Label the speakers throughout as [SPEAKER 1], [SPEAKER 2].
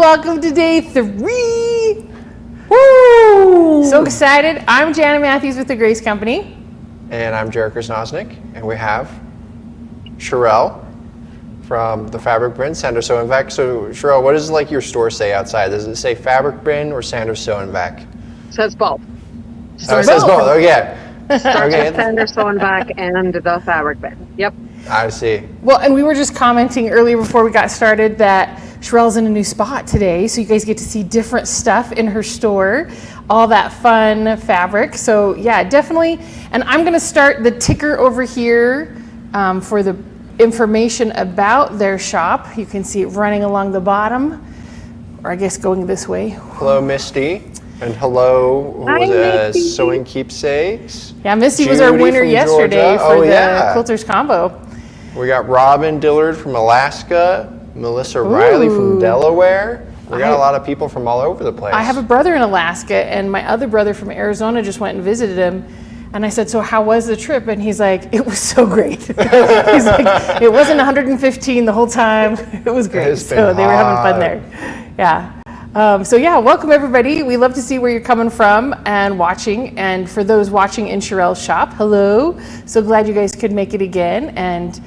[SPEAKER 1] Welcome to day 3. Woo! So excited. I'm Jana Matthews with the Grace Company.
[SPEAKER 2] And I'm Jared Krasnosnik, and we have Sherelle from the Fabric Bin, Sanders Sew-N-Vac. So Sherelle, what does like your store say outside? Does it say Fabric Bin or Sanders Sew-N-Vac?
[SPEAKER 3] It says both.
[SPEAKER 2] Oh, it says both. Okay. Okay.
[SPEAKER 3] Sanders Sew-N-Vac and the Fabric Bin. Yep.
[SPEAKER 2] I see.
[SPEAKER 1] Well, and we were just commenting earlier before we got started that Sherelle's in a new spot today, so you guys get to see different stuff in her store, all that fun fabric. So yeah, definitely. And I'm going to start the ticker over here for the information about their shop. You can see it running along the bottom, or I guess going this way.
[SPEAKER 2] Hello, Misty. And hello, who was Sewing Keepsakes?
[SPEAKER 1] Yeah, Misty
[SPEAKER 2] Judy
[SPEAKER 1] was our winner yesterday
[SPEAKER 2] Georgia.
[SPEAKER 1] for the Quilters Combo.
[SPEAKER 2] We got Robin Dillard from Alaska, Melissa Riley from Delaware. We got a lot of people from all over the place.
[SPEAKER 1] I have a brother in Alaska, and my other brother from Arizona just went and visited him. And I said, so how was the trip? And he's like, it was so great. He's like, it wasn't 115 the whole time. It was great. So they were having fun there. Yeah. So yeah, welcome everybody. We love to see where you're coming from and watching. And for those watching in Sherelle's shop, hello. So glad you guys could make it again. And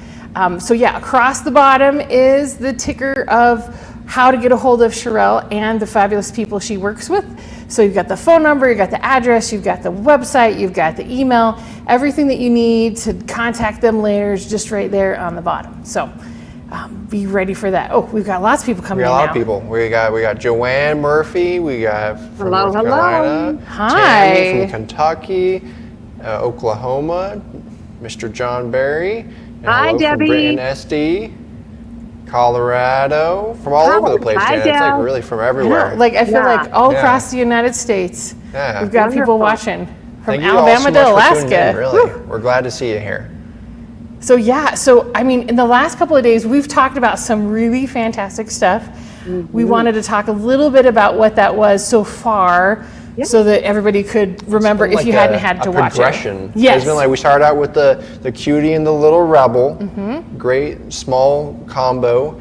[SPEAKER 1] so yeah, across the bottom is the ticker of how to get a hold of Sherelle and the fabulous people she works with. So you've got the phone number, you've got the address, you've got the website, you've got the email, everything that you need to contact them later is just right there on the bottom. So be ready for that. Oh, we've got lots of people coming in now.
[SPEAKER 2] We got a lot of people. We got Joanne Murphy. We got from North Carolina.
[SPEAKER 1] Hi.
[SPEAKER 2] Tammy from Kentucky, Oklahoma. Mr. John Barry.
[SPEAKER 3] Hi, Debbie.
[SPEAKER 2] From Britain SD. Colorado. From all over the place, Janet. It's like really from everywhere.
[SPEAKER 1] Yeah, like I feel like all across the United States, we've got people watching from Alabama to Alaska.
[SPEAKER 2] Really, we're glad to see you here.
[SPEAKER 1] So yeah, so I mean, in the last couple of days, we've talked about some really fantastic stuff. We wanted to talk a little bit about what that was so far, so that everybody could remember if you hadn't had to watch it.
[SPEAKER 2] Yes. It's been like we started out with the Cutie and the Little Rebel. Great small combo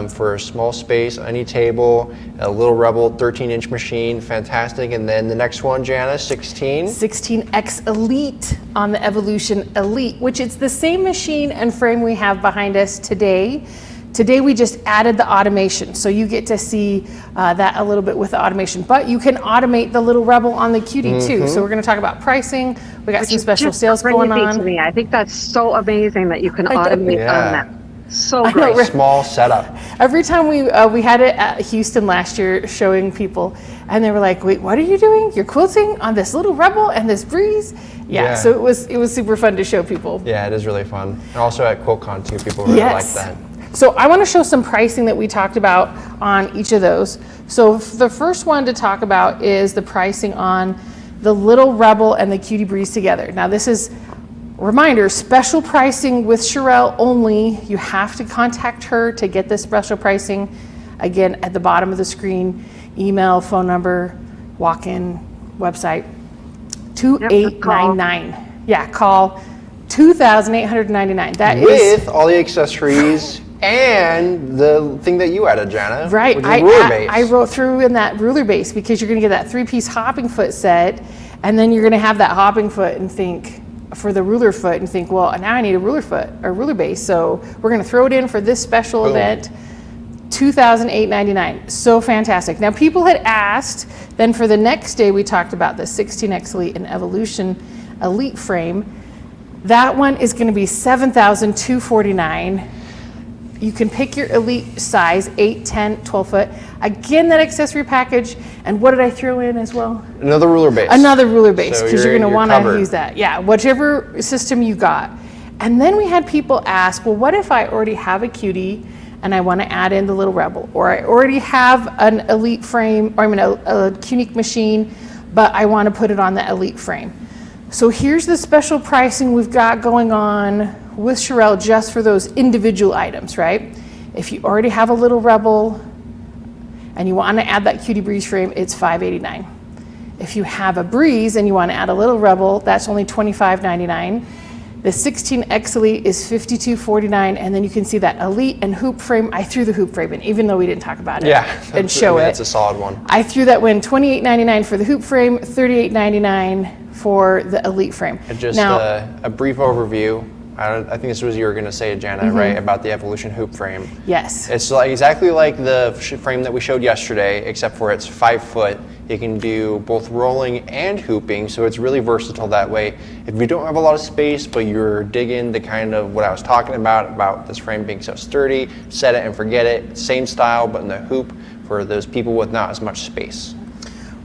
[SPEAKER 2] for a small space, any table. A Little Rebel 13-inch machine, fantastic. And then the next one, Jana,
[SPEAKER 1] 16X Elite on the Evolution Elite, which it's the same machine and frame we have behind us today. Today we just added the automation, so you get to see that a little bit with the automation. But you can automate the Little Rebel on the Cutie too. So we're going to talk about pricing. We got some special sales going on.
[SPEAKER 3] To me. I think that's so amazing that you can automate on that. So great.
[SPEAKER 2] Small setup.
[SPEAKER 1] Every time we had it at Houston last year showing people, and they were like, "Wait, what are you doing? You're quilting on this Little Rebel and this Breeze?" Yeah. So it was super fun to show people.
[SPEAKER 2] Yeah, it is really fun. And also at QuiltCon too, people really like that.
[SPEAKER 1] So I want to show some pricing that we talked about on each of those. So the first one to talk about is the pricing on the Little Rebel and the Cutie Breeze together. Now this is, reminder, special pricing with Sherelle only. You have to contact her to get this special pricing. Again, at the bottom of the screen, email, phone number, walk-in, website, 2899. Yeah, call 2,899. That is
[SPEAKER 2] with all the accessories and the thing that you added, Jana.
[SPEAKER 1] Right.
[SPEAKER 2] With the ruler base.
[SPEAKER 1] I wrote through in that ruler base because you're going to get that 3-piece hopping foot set, and then you're going to have that hopping foot and think for the ruler foot and think, well, now I need a ruler foot or ruler base, so we're going to throw it in for this special event. $2,899. So fantastic. Now people had asked, then for the next day we talked about the 16X Elite and Evolution Elite frame. That one is going to be $7,249. You can pick your Elite size, 8, 10, 12 foot. Again, that accessory package. And what did I throw in as well?
[SPEAKER 2] Another ruler base.
[SPEAKER 1] Another ruler base, because you're going to want to
[SPEAKER 2] covered.
[SPEAKER 1] use that. Yeah, whichever system you got. And then we had people ask, well, what if I already have a Cutie and I want to add in the Little Rebel? Or I already have an Elite frame, or I mean a Cunique machine, but I want to put it on the Elite frame. So here's the special pricing we've got going on with Sherelle just for those individual items, right? If you already have a Little Rebel and you want to add that Cutie Breeze frame, it's $589. If you have a Breeze and you want to add a Little Rebel, that's only $25.99. The 16X Elite is $52.49, and then you can see that Elite and hoop frame. I threw the hoop frame in, even though we didn't talk about it and show it.
[SPEAKER 2] That's a solid one.
[SPEAKER 1] I threw that one $28.99 for the hoop frame, $38.99 for the Elite frame.
[SPEAKER 2] And just a brief overview. I think this was you were going to say, Jana, right, about the Evolution hoop frame.
[SPEAKER 1] Yes.
[SPEAKER 2] It's exactly like the frame that we showed yesterday, except for it's 5 foot. You can do both rolling and hooping, so it's really versatile that way. If you don't have a lot of space, but you're digging the kind of what I was talking about this frame being so sturdy, set it and forget it. Same style, but in the hoop for those people with not as much space.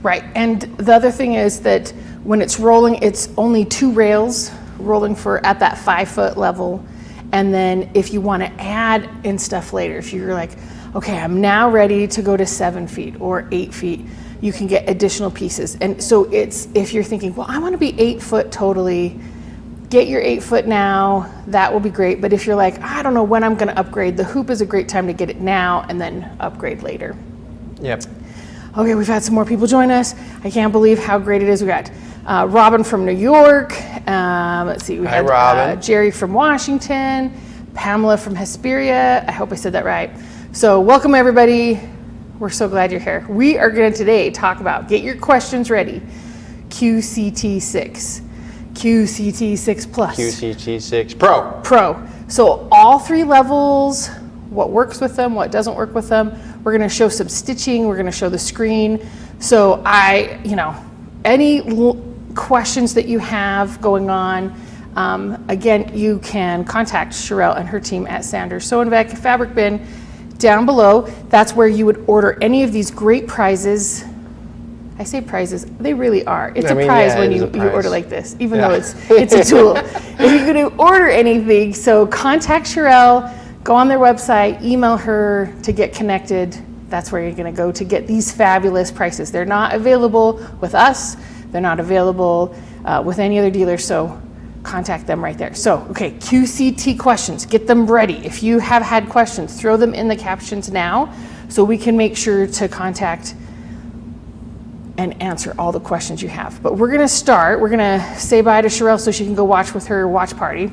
[SPEAKER 1] Right, and the other thing is that when it's rolling, it's only 2 rails rolling for at that 5 foot level. And then if you want to add in stuff later, if you're like, okay, I'm now ready to go to 7 feet or 8 feet, you can get additional pieces. And so it's, if you're thinking, well, I want to be 8 foot totally, get your 8 foot now, that will be great. But if you're like, I don't know when I'm going to upgrade, the hoop is a great time to get it now and then upgrade later.
[SPEAKER 2] Yep.
[SPEAKER 1] Okay, we've had some more people join us. I can't believe how great it is. We got Robin from New York. Let's see, we had Jerry from Washington, Pamela from Hesperia. I hope I said that right. So welcome everybody. We're so glad you're here. We are going to today talk about, get your questions ready, QCT6, QCT6 Plus,
[SPEAKER 2] QCT6 Pro.
[SPEAKER 1] Pro. So all 3 levels, what works with them, what doesn't work with them. We're going to show some stitching. We're going to show the screen. So any questions that you have going on, again, you can contact Sherelle and her team at Sanders Sew-N-Vac Fabric Bin down below. That's where you would order any of these great prizes. I say prizes, they really are. It's a prize when you order like this, even though it's a tool. If you're going to order anything, so contact Sherelle, go on their website, email her to get connected. That's where you're going to go to get these fabulous prices. They're not available with us. They're not available with any other dealer, so contact them right there. So, okay, QCT questions, get them ready. If you have had questions, throw them in the captions now so we can make sure to contact and answer all the questions you have. But we're gonna start, we're gonna say bye to Sherelle so she can go watch with her watch party.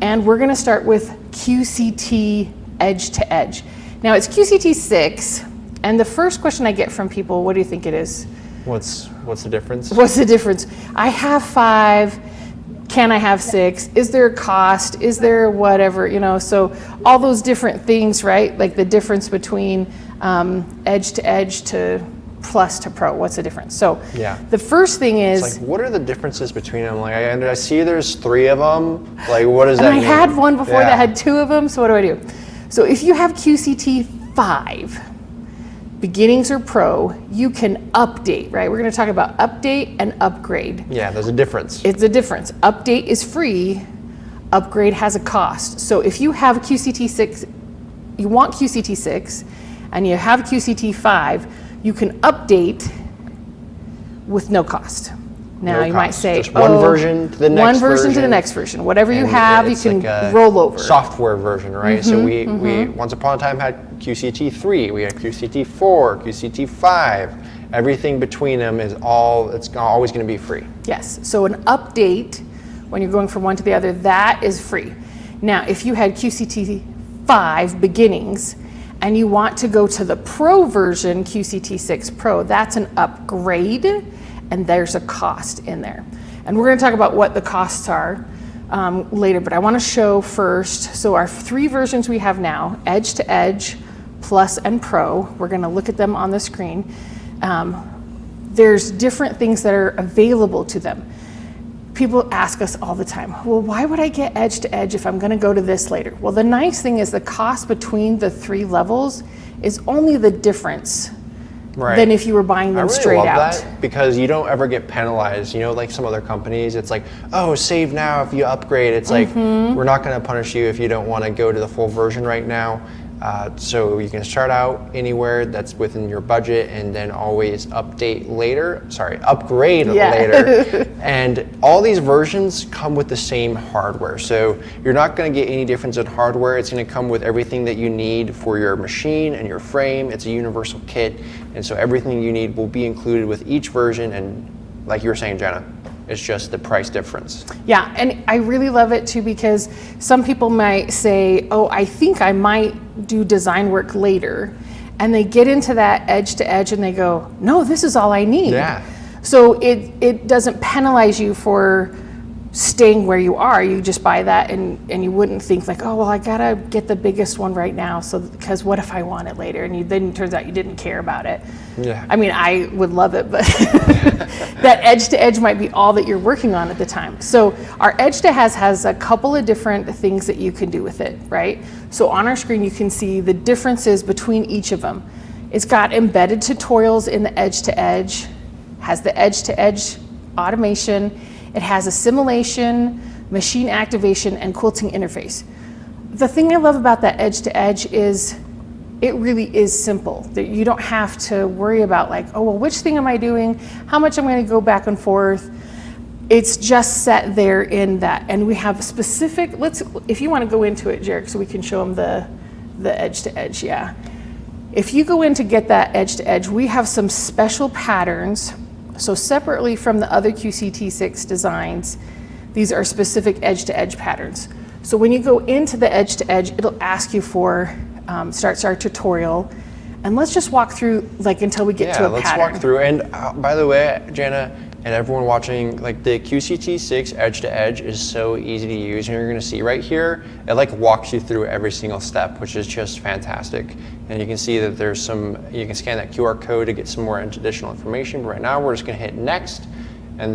[SPEAKER 1] And we're gonna start with QCT Edge to Edge. Now it's QCT 6, and the first question I get from people, what do you think it is?
[SPEAKER 2] What's the difference?
[SPEAKER 1] What's the difference? I have 5, can I have 6? Is there a cost? Is there whatever, so all those different things, right? Like the difference between Edge to Edge to Plus to Pro, what's the difference? So the first thing is,
[SPEAKER 2] it's like, what are the differences between them? Like, I see there's 3 of them. Like, what does that mean?
[SPEAKER 1] I had one before that had 2 of them, so what do I do? So if you have QCT 5, beginnings or pro, you can update, right? We're going to talk about update and upgrade.
[SPEAKER 2] Yeah, there's a difference.
[SPEAKER 1] It's a difference. Update is free, upgrade has a cost. So if you have QCT 6, you want QCT 6, and you have QCT 5, you can update with no cost. Now you might say,
[SPEAKER 2] just one version to the next version.
[SPEAKER 1] One version to the next version. Whatever you have, you can
[SPEAKER 2] like
[SPEAKER 1] roll over.
[SPEAKER 2] Software version, right? So we once upon a time had QCT 3, we had QCT 4, QCT 5. Everything between them it's always going to be free.
[SPEAKER 1] Yes. So an update, when you're going from one to the other, that is free. Now, if you had QCT 5 beginnings and you want to go to the Pro version, QCT 6 Pro, that's an upgrade. And there's a cost in there. And we're going to talk about what the costs are later, but I want to show first, so our 3 versions we have now, Edge to Edge, Plus, and Pro, we're going to look at them on the screen. There's different things that are available to them. People ask us all the time, well, why would I get Edge to Edge if I'm going to go to this later? Well, the nice thing is the cost between the 3 levels is only the difference than if you were buying them straight out. I really love
[SPEAKER 2] that because you don't ever get penalized. Like some other companies, it's like, oh, save now if you upgrade. It's like, we're not going to punish you if you don't want to go to the full version right now. So you can start out anywhere that's within your budget and then always upgrade later. And all these versions come with the same hardware. So you're not going to get any difference in hardware. It's going to come with everything that you need for your machine and your frame. It's a universal kit. And so everything you need will be included with each version. And like you were saying, Jenna, It's just the price difference.
[SPEAKER 1] Yeah, and I really love it too because some people might say, oh, I think I might do design work later. And they get into that edge to edge and they go, no, this is all I need.
[SPEAKER 2] Yeah.
[SPEAKER 1] So it doesn't penalize you for staying where you are. You just buy that and you wouldn't think like, oh, well, I gotta get the biggest one right now. So because what if I want it later? And then it turns out you didn't care about it.
[SPEAKER 2] Yeah.
[SPEAKER 1] I mean, I would love it, but that edge to edge might be all that you're working on at the time. So our edge to has a couple of different things that you can do with it, right? So on our screen, you can see the differences between each of them. It's got embedded tutorials in the edge to edge, has the edge to edge automation. It has assimilation, machine activation, and quilting interface. The thing I love about that edge to edge is it really is simple. That you don't have to worry about like, oh, well, which thing am I doing? How much I'm going to go back and forth? It's just set there in that. And we have specific, if you want to go into it, Jarek, so we can show them the edge to edge, yeah. If you go in to get that edge to edge, we have some special patterns. So separately from the other QCT6 designs, these are specific edge to edge patterns. So when you go into the edge to edge, it'll ask you for start tutorial. And let's just walk through like until we get to a pattern.
[SPEAKER 2] Yeah, let's walk through. And by the way, Jana and everyone watching, like the QCT6 edge to edge is so easy to use. And you're gonna see right here, it like walks you through every single step, which is just fantastic. And you can see that there's you can scan that QR code to get some more additional information. But right now we're just gonna hit next. And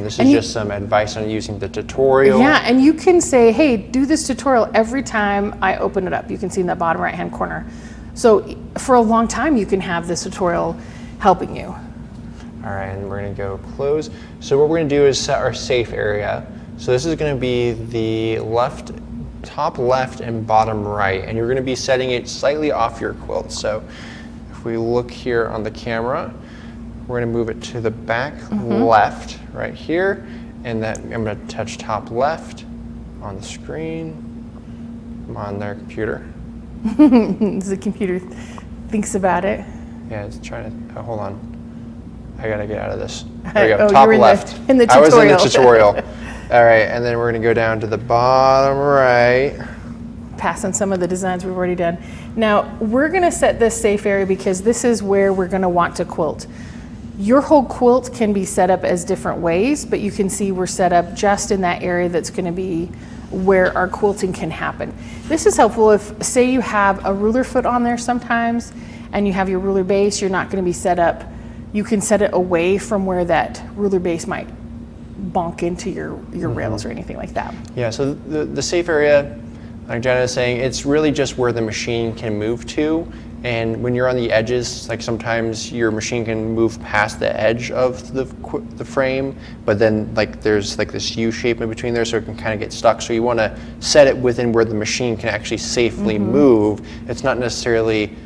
[SPEAKER 2] this is just some advice on using the tutorial.
[SPEAKER 1] Yeah, and you can say, hey, do this tutorial every time I open it up. You can see in the bottom right-hand corner. So for a long time, you can have this tutorial helping you.
[SPEAKER 2] All right, and we're gonna go close. So what we're gonna do is set our safe area. So this is gonna be the top left and bottom right, and you're gonna be setting it slightly off your quilt. So if we look here on the camera, we're gonna move it to the back left right here, and then I'm gonna touch top left on the screen. Come on there, computer.
[SPEAKER 1] The computer thinks about it.
[SPEAKER 2] Yeah, it's trying to, hold on. I gotta get out of this. There we go,
[SPEAKER 1] Oh,
[SPEAKER 2] top
[SPEAKER 1] you were
[SPEAKER 2] left.
[SPEAKER 1] in the tutorial.
[SPEAKER 2] I was in the tutorial. All right, and then we're gonna go down to the bottom right.
[SPEAKER 1] Pass on some of the designs we've already done. Now, we're gonna set this safe area because this is where we're gonna want to quilt. Your whole quilt can be set up as different ways, but you can see we're set up just in that area that's gonna be where our quilting can happen. This is helpful if, say you have a ruler foot on there sometimes, and you have your ruler base, you're not gonna be set up. You can set it away from where that ruler base might bonk into your rails or anything like that.
[SPEAKER 2] Yeah, so the safe area, like Jenna is saying, it's really just where the machine can move to. And when you're on the edges, like sometimes your machine can move past the edge of the frame, but then like there's like this U shape in between there, so it can kind of get stuck. So you want to set it within where the machine can actually safely move. It's not necessarily,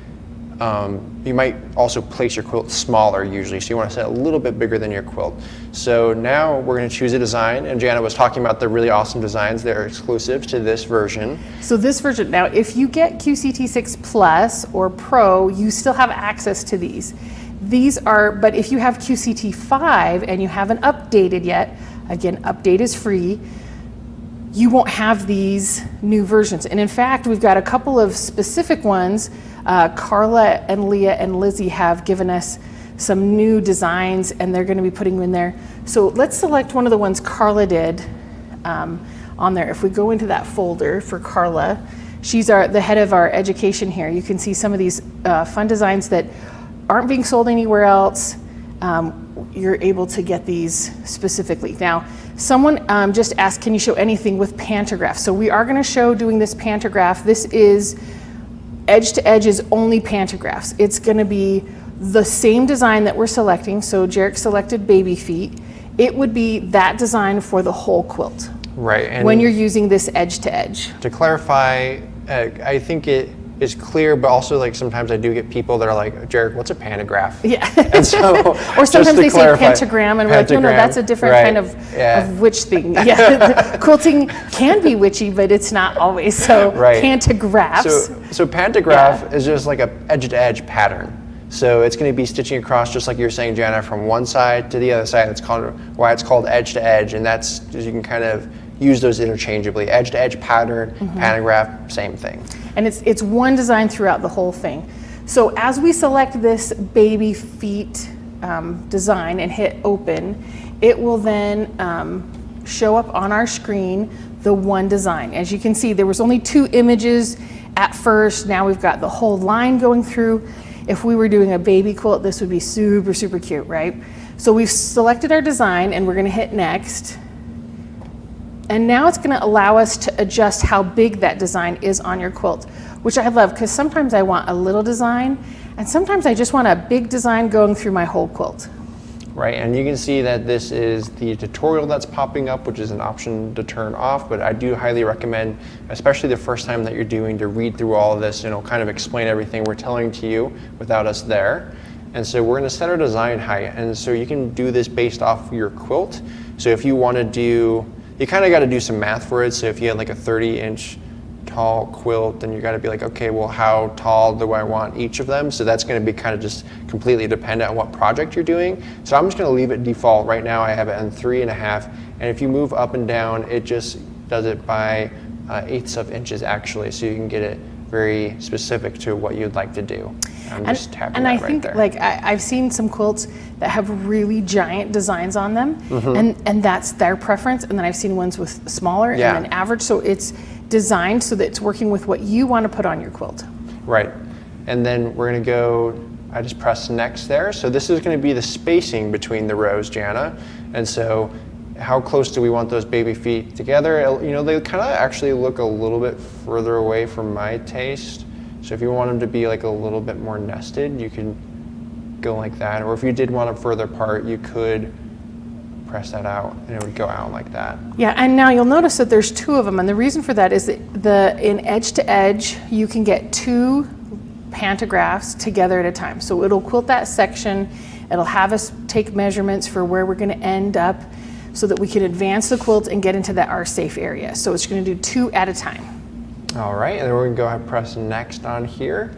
[SPEAKER 2] you might also place your quilt smaller usually, so you want to set it a little bit bigger than your quilt. So now we're going to choose a design, and Jana was talking about the really awesome designs that are exclusive to this version.
[SPEAKER 1] So this version, now if you get QCT6 Plus or Pro, you still have access to these. These are, but if you have QCT5 and you haven't updated yet, again, update is free, you won't have these new versions. And in fact, we've got a couple of specific ones. Carla and Leah and Lizzie have given us some new designs, and they're gonna be putting them in there. So let's select one of the ones Carla did on there. If we go into that folder for Carla, she's the head of our education here. You can see some of these fun designs that aren't being sold anywhere else. You're able to get these specifically. Now, someone just asked, can you show anything with pantographs? So we are gonna show doing this pantograph. This is edge to edge is only pantographs. It's gonna be the same design that we're selecting. So Jarek selected baby feet. It would be that design for the whole quilt.
[SPEAKER 2] Right. And
[SPEAKER 1] when you're using this edge to edge.
[SPEAKER 2] To clarify, I think it is clear, but also like sometimes I do get people that are like, Jarek, what's a pantograph?
[SPEAKER 1] Yeah.
[SPEAKER 2] And so,
[SPEAKER 1] or sometimes they
[SPEAKER 2] clarify,
[SPEAKER 1] say pentagram, and we're like, no, that's a different kind of witch thing. Yeah. Quilting can be witchy, but it's not always. So pantographs.
[SPEAKER 2] So pantograph is just like a edge to edge pattern. So it's going to be stitching across, just like you were saying, Jana, from one side to the other side. That's why it's called edge to edge, and that's you can kind of use those interchangeably. Edge to edge pattern, pantograph, same thing.
[SPEAKER 1] And it's one design throughout the whole thing. So as we select this baby feet design and hit open, it will then show up on our screen the one design. As you can see, there was only 2 images at first. Now we've got the whole line going through. If we were doing a baby quilt, this would be super, super cute, right? So we've selected our design and we're gonna hit next. And now it's gonna allow us to adjust how big that design is on your quilt, which I love, because sometimes I want a little design and sometimes I just want a big design going through my whole quilt.
[SPEAKER 2] Right, and you can see that this is the tutorial that's popping up, which is an option to turn off, but I do highly recommend, especially the first time that you're doing, to read through all of this and it'll kind of explain everything we're telling to you without us there. And so we're gonna set our design height, and so you can do this based off your quilt. So if you wanna do, you kind of gotta do some math for it. So if you had like a 30-inch tall quilt, then you got to be like, okay, well, how tall do I want each of them? So that's going to be kind of just completely dependent on what project you're doing. So I'm just going to leave it default. Right now I have it on 3.5, and if you move up and down, it just does it by 1/8 of inches actually, so you can get it very specific to what you'd like to do. I'm just tapping
[SPEAKER 1] and
[SPEAKER 2] that
[SPEAKER 1] I
[SPEAKER 2] right
[SPEAKER 1] think
[SPEAKER 2] there.
[SPEAKER 1] like I've seen some quilts that have really giant designs on them, and that's their preference. And then I've seen ones with smaller
[SPEAKER 2] Yeah.
[SPEAKER 1] and then average. So it's designed so that it's working with what you want to put on your quilt.
[SPEAKER 2] Right, and then we're gonna go, I just press next there. So this is gonna be the spacing between the rows, Jana. And so how close do we want those baby feet together? You know, they kind of actually look a little bit further away from my taste. So if you want them to be like a little bit more nested, you can go like that. Or if you did want them further apart, you could press that out and it would go out like that.
[SPEAKER 1] Yeah, and now you'll notice that there's 2 of them, and the reason for that is that in edge to edge, you can get 2 pantographs together at a time. So it'll quilt that section, it'll have us take measurements for where we're gonna end up so that we can advance the quilt and get into that our safe area. So it's gonna do 2 at a time.
[SPEAKER 2] All right, and then we're gonna go ahead and press next on here.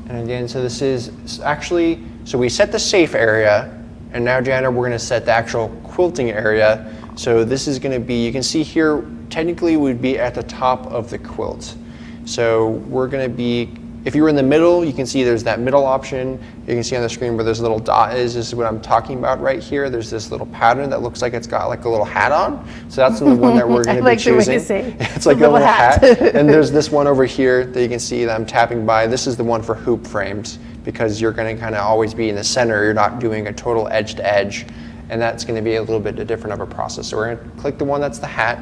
[SPEAKER 2] And again, so this is actually, so we set the safe area, and now, Jana, we're gonna set the actual quilting area. So this is gonna be, you can see here, technically we'd be at the top of the quilt. So we're gonna be, if you were in the middle, you can see there's that middle option. You can see on the screen where this little dot is. This is what I'm talking about right here. There's this little pattern that looks like it's got like a little hat on. So that's the one that we're gonna
[SPEAKER 1] I like
[SPEAKER 2] be choosing.
[SPEAKER 1] the way to say
[SPEAKER 2] It's like a little hat. And there's this one over here that you can see that I'm tapping by. This is the one for hoop frames, because you're gonna kind of always be in the center. You're not doing a total edge to edge. And that's gonna be a little bit different of a process. So we're gonna click the one that's the hat.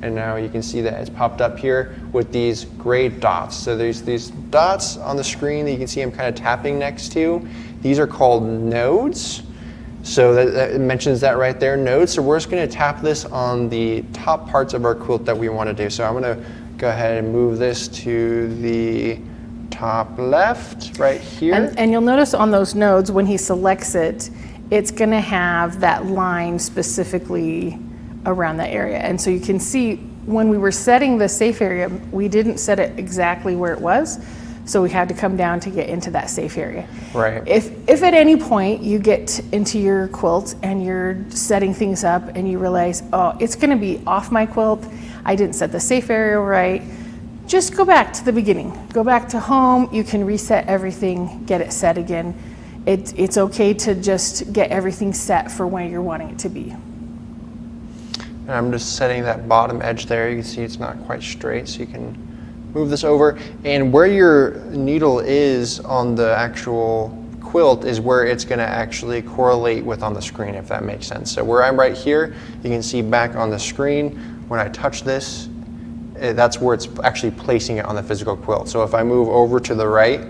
[SPEAKER 2] And now you can see that it's popped up here with these gray dots. So there's these dots on the screen that you can see I'm kind of tapping next to. These are called nodes. So that mentions that right there, nodes. So we're just gonna tap this on the top parts of our quilt that we wanna do. So I'm gonna go ahead and move this to the top left right here.
[SPEAKER 1] And you'll notice on those nodes, when he selects it, it's gonna have that line specifically around that area. And so you can see when we were setting the safe area, we didn't set it exactly where it was. So we had to come down to get into that safe area.
[SPEAKER 2] Right.
[SPEAKER 1] If at any point you get into your quilt and you're setting things up and you realize, oh, it's gonna be off my quilt, I didn't set the safe area right, just go back to the beginning. Go back to home, you can reset everything, get it set again. It's okay to just get everything set for where you're wanting it to be.
[SPEAKER 2] And I'm just setting that bottom edge there. You can see it's not quite straight, so you can move this over. And where your needle is on the actual quilt is where it's gonna actually correlate with on the screen, if that makes sense. So where I'm right here, you can see back on the screen, when I touch this, that's where it's actually placing it on the physical quilt. So if I move over to the right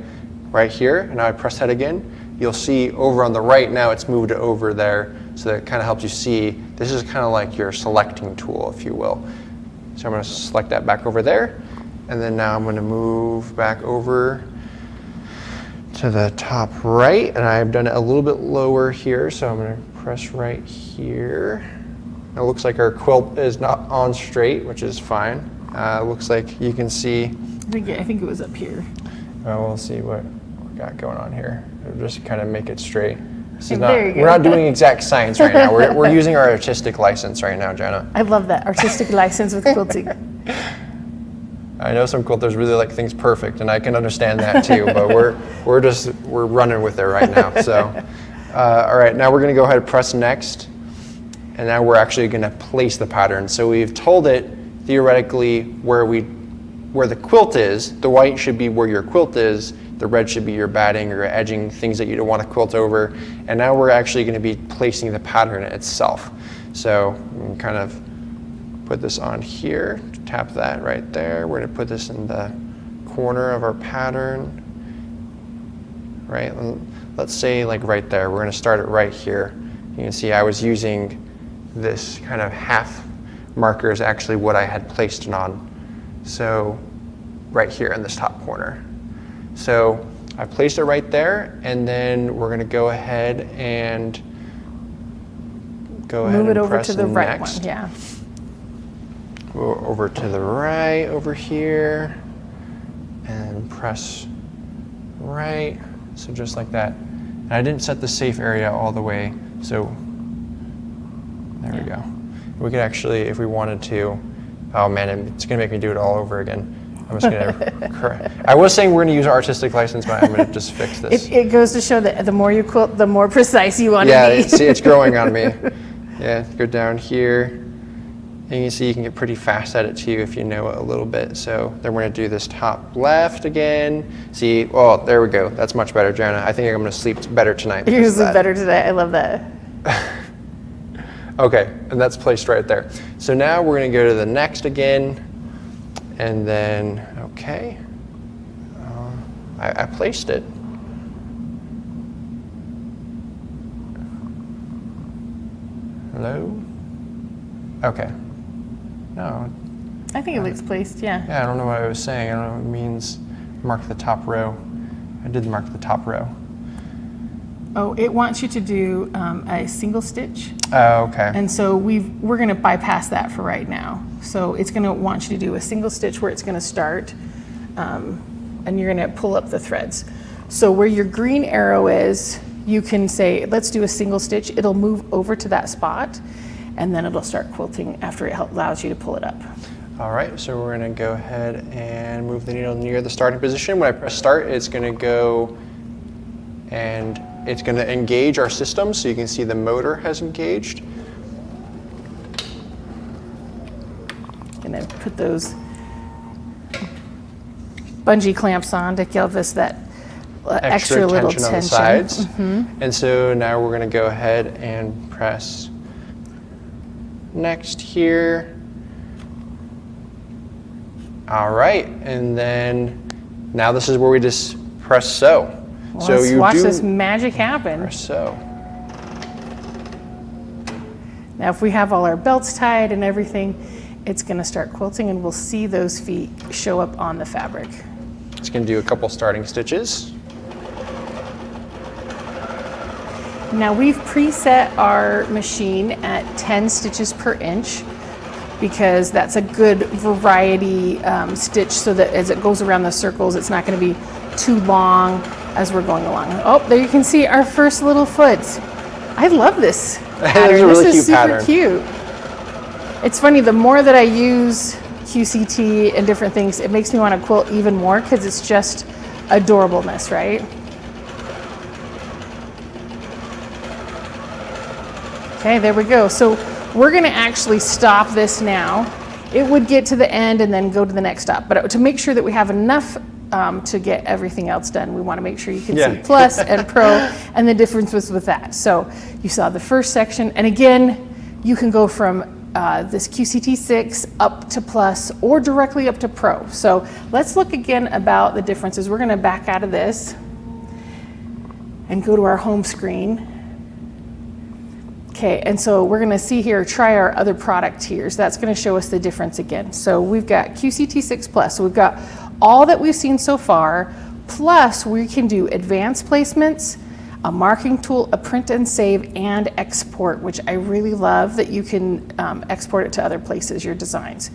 [SPEAKER 2] here, and I press that again, you'll see over on the right now it's moved over there. So that kind of helps you see, this is kind of like your selecting tool, if you will. So I'm gonna select that back over there. And then now I'm gonna move back over to the top right. And I've done it a little bit lower here. So I'm gonna press right here. It looks like our quilt is not on straight, which is fine. It looks like you can see.
[SPEAKER 1] I think it was up here.
[SPEAKER 2] We'll see what we got going on here. Just kind of make it straight. This is
[SPEAKER 1] Okay,
[SPEAKER 2] not,
[SPEAKER 1] there you
[SPEAKER 2] we're
[SPEAKER 1] go.
[SPEAKER 2] not doing exact science right now. We're using our artistic license right now, Jenna.
[SPEAKER 1] I love that artistic license with quilting.
[SPEAKER 2] I know some quilters really like things perfect, and I can understand that too. But we're running with it right now. So, all right, now we're going to go ahead and press next, and now we're actually going to place the pattern. So we've told it theoretically where the quilt is. The white should be where your quilt is. The red should be your batting or your edging, things that you don't want to quilt over. And now we're actually going to be placing the pattern itself. So we can kind of put this on here, tap that right there. We're going to put this in the corner of our pattern, right? Let's say like right there. We're going to start it right here. You can see I was using this kind of half marker is actually what I had placed it on. So right here in this top corner. So I placed it right there, and then we're going to go ahead and
[SPEAKER 1] Move it over
[SPEAKER 2] press
[SPEAKER 1] to the right
[SPEAKER 2] next.
[SPEAKER 1] one, yeah.
[SPEAKER 2] Go over to the right over here, and press right. So just like that. And I didn't set the safe area all the way, so there we go. We could actually, if we wanted to, oh man, it's going to make me do it all over again. I'm just going to, I was saying we're going to use our artistic license, but I'm going to just fix this.
[SPEAKER 1] It goes to show that the more you quilt, the more precise you want
[SPEAKER 2] Yeah,
[SPEAKER 1] to be.
[SPEAKER 2] see, it's growing on me. Yeah, go down here. And you can see you can get pretty fast at it too if you know it a little bit. So then we're going to do this top left again. See, oh, there we go. That's much better, Jenna. I think I'm going to sleep better tonight.
[SPEAKER 1] You're
[SPEAKER 2] because of
[SPEAKER 1] sleep
[SPEAKER 2] that.
[SPEAKER 1] better today. I love that.
[SPEAKER 2] Okay, and that's placed right there. So now we're going to go to the next again. And then, okay, I placed it. Hello? Okay. No.
[SPEAKER 1] I think it looks placed, yeah.
[SPEAKER 2] Yeah, I don't know what I was saying. I don't know what it means. Mark the top row. I did mark the top row.
[SPEAKER 1] Oh, it wants you to do a single stitch.
[SPEAKER 2] Oh, okay.
[SPEAKER 1] And so we're going to bypass that for right now. So it's going to want you to do a single stitch where it's going to start, and you're going to pull up the threads. So where your green arrow is, you can say, let's do a single stitch. It'll move over to that spot, and then it'll start quilting after it allows you to pull it up.
[SPEAKER 2] All right, so we're going to go ahead and move the needle near the starting position. When I press start, it's going to go and it's going to engage our system, so you can see the motor has engaged.
[SPEAKER 1] And then put those bungee clamps on to give us that extra little tension.
[SPEAKER 2] On the sides. And so now we're going to go ahead and press next here. All right, and then now this is where we just press sew.
[SPEAKER 1] Well,
[SPEAKER 2] so
[SPEAKER 1] let's
[SPEAKER 2] you
[SPEAKER 1] watch
[SPEAKER 2] do
[SPEAKER 1] this magic happen.
[SPEAKER 2] press sew.
[SPEAKER 1] Now if we have all our belts tied and everything, it's going to start quilting, and we'll see those feet show up on the fabric.
[SPEAKER 2] It's going to do a couple starting stitches.
[SPEAKER 1] Now we've preset our machine at 10 stitches per inch because that's a good variety stitch, so that as it goes around the circles, it's not going to be too long as we're going along. Oh, there you can see our first little foot. I love this pattern.
[SPEAKER 2] a really
[SPEAKER 1] this is
[SPEAKER 2] cute
[SPEAKER 1] super
[SPEAKER 2] pattern.
[SPEAKER 1] cute. It's funny, the more that I use QCT and different things, it makes me want to quilt even more because it's just adorableness, right? Okay, there we go. So we're going to actually stop this now. It would get to the end and then go to the next stop. But to make sure that we have enough to get everything else done, we want to make sure you can see plus and pro and the difference was with that. So you saw the first section. And again, you can go from this QCT 6 up to plus or directly up to pro. So let's look again about the differences. We're going to back out of this and go to our home screen. Okay, and so we're going to see here, try our other product tiers. That's going to show us the difference again. So we've got QCT 6 plus. So we've got all that we've seen so far, plus we can do advanced placements, a marking tool, a print and save, and export, which I really love that you can export it to other places, your designs.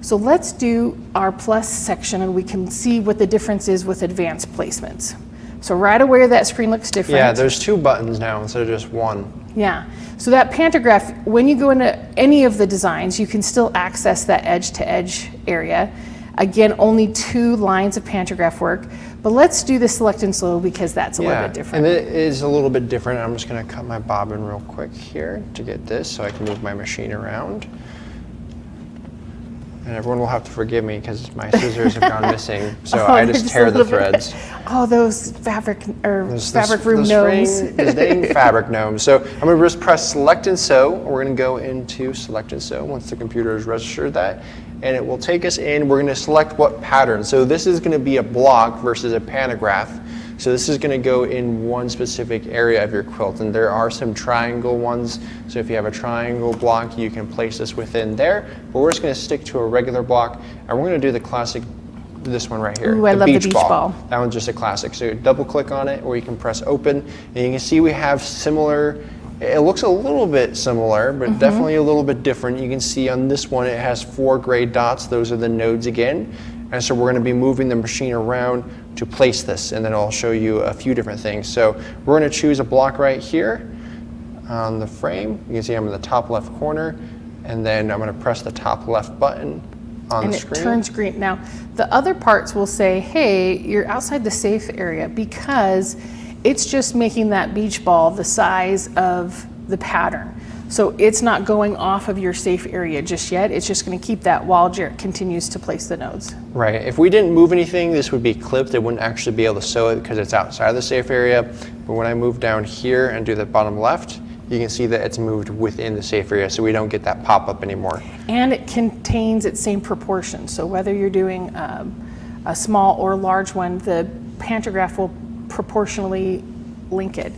[SPEAKER 1] So let's do our plus section and we can see what the difference is with advanced placements. So right away that screen looks different.
[SPEAKER 2] Yeah, there's 2 buttons now instead of just 1.
[SPEAKER 1] Yeah. So that pantograph, when you go into any of the designs, you can still access that edge-to-edge area. Again, only 2 lines of pantograph work. But let's do the select and sew because that's a little bit different.
[SPEAKER 2] And it is a little bit different. I'm just going to cut my bobbin real quick here to get this so I can move my machine around. And everyone will have to forgive me because my scissors have gone missing, so I just tear the threads.
[SPEAKER 1] Oh, those fabric room gnomes.
[SPEAKER 2] Those dang fabric gnomes. So I'm going to just press select and sew. We're going to go into select and sew once the computer has registered that. And it will take us in. We're going to select what pattern. So this is going to be a block versus a pantograph. So this is going to go in one specific area of your quilt, and there are some triangle ones. So if you have a triangle block, you can place this within there. But we're just going to stick to a regular block, and we're going to do the classic, this one right here.
[SPEAKER 1] Ooh, I love the beach ball.
[SPEAKER 2] That one's just a classic. So you double click on it, or you can press open, and you can see we have similar. It looks a little bit similar, but definitely a little bit different. You can see on this one it has 4 gray dots. Those are the nodes again. And so we're going to be moving the machine around to place this, and then I'll show you a few different things. So we're going to choose a block right here on the frame. You can see I'm in the top left corner, and then I'm going to press the top left button on the screen.
[SPEAKER 1] And it turns green. Now, the other parts will say, hey, you're outside the safe area because it's just making that beach ball the size of the pattern. So it's not going off of your safe area just yet. It's just going to keep that while Jarek continues to place the nodes.
[SPEAKER 2] Right. If we didn't move anything, this would be clipped. It wouldn't actually be able to sew it because it's outside of the safe area. But when I move down here and do the bottom left, you can see that it's moved within the safe area, so we don't get that pop-up anymore.
[SPEAKER 1] And it contains its same proportion. So whether you're doing a small or large one, the pantograph will proportionally link it.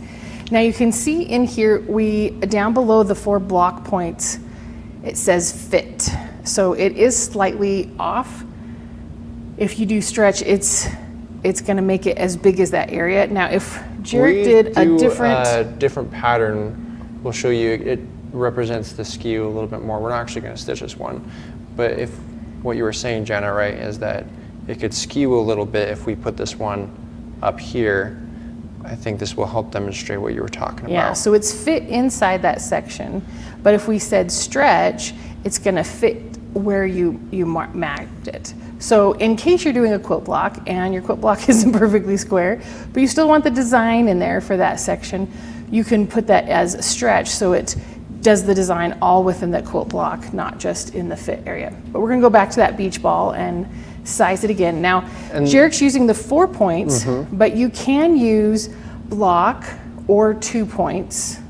[SPEAKER 1] Now you can see in here, down below the 4 block points, it says fit. So it is slightly off. If you do stretch, it's going to make it as big as that area. Now if Jarek did a
[SPEAKER 2] different pattern, we'll show you. It represents the skew a little bit more. We're not actually going to stitch this one, but if what you were saying, Jenna, right, is that it could skew a little bit if we put this one up here. I think this will help demonstrate what you were talking about.
[SPEAKER 1] Yeah, so it's fit inside that section, but if we said stretch, it's going to fit where you marked it. So in case you're doing a quilt block and your quilt block isn't perfectly square, but you still want the design in there for that section, you can put that as stretch so it does the design all within that quilt block, not just in the fit area. But we're going to go back to that beach ball and size it again. Now, Jarek's using the 4 points, but you can use block or 2 points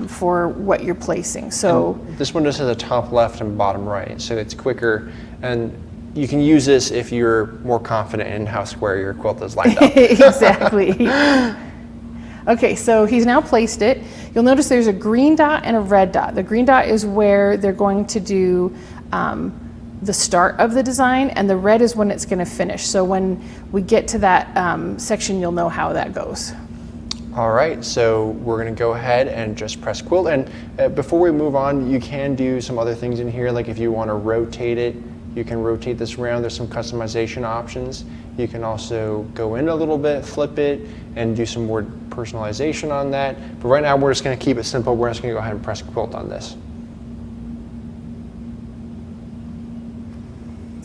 [SPEAKER 1] for what you're placing. So
[SPEAKER 2] and this one just has a top left and bottom right, so it's quicker, and you can use this if you're more confident in how square your quilt is lined up.
[SPEAKER 1] Exactly. Okay, so he's now placed it. You'll notice there's a green dot and a red dot. The green dot is where they're going to do the start of the design, and the red is when it's going to finish. So when we get to that section, you'll know how that goes.
[SPEAKER 2] All right, so we're going to go ahead and just press quilt. And before we move on, you can do some other things in here, like if you want to rotate it, you can rotate this around. There's some customization options. You can also go in a little bit, flip it, and do some more personalization on that. But right now, we're just going to keep it simple. We're just going to go ahead and press quilt on this.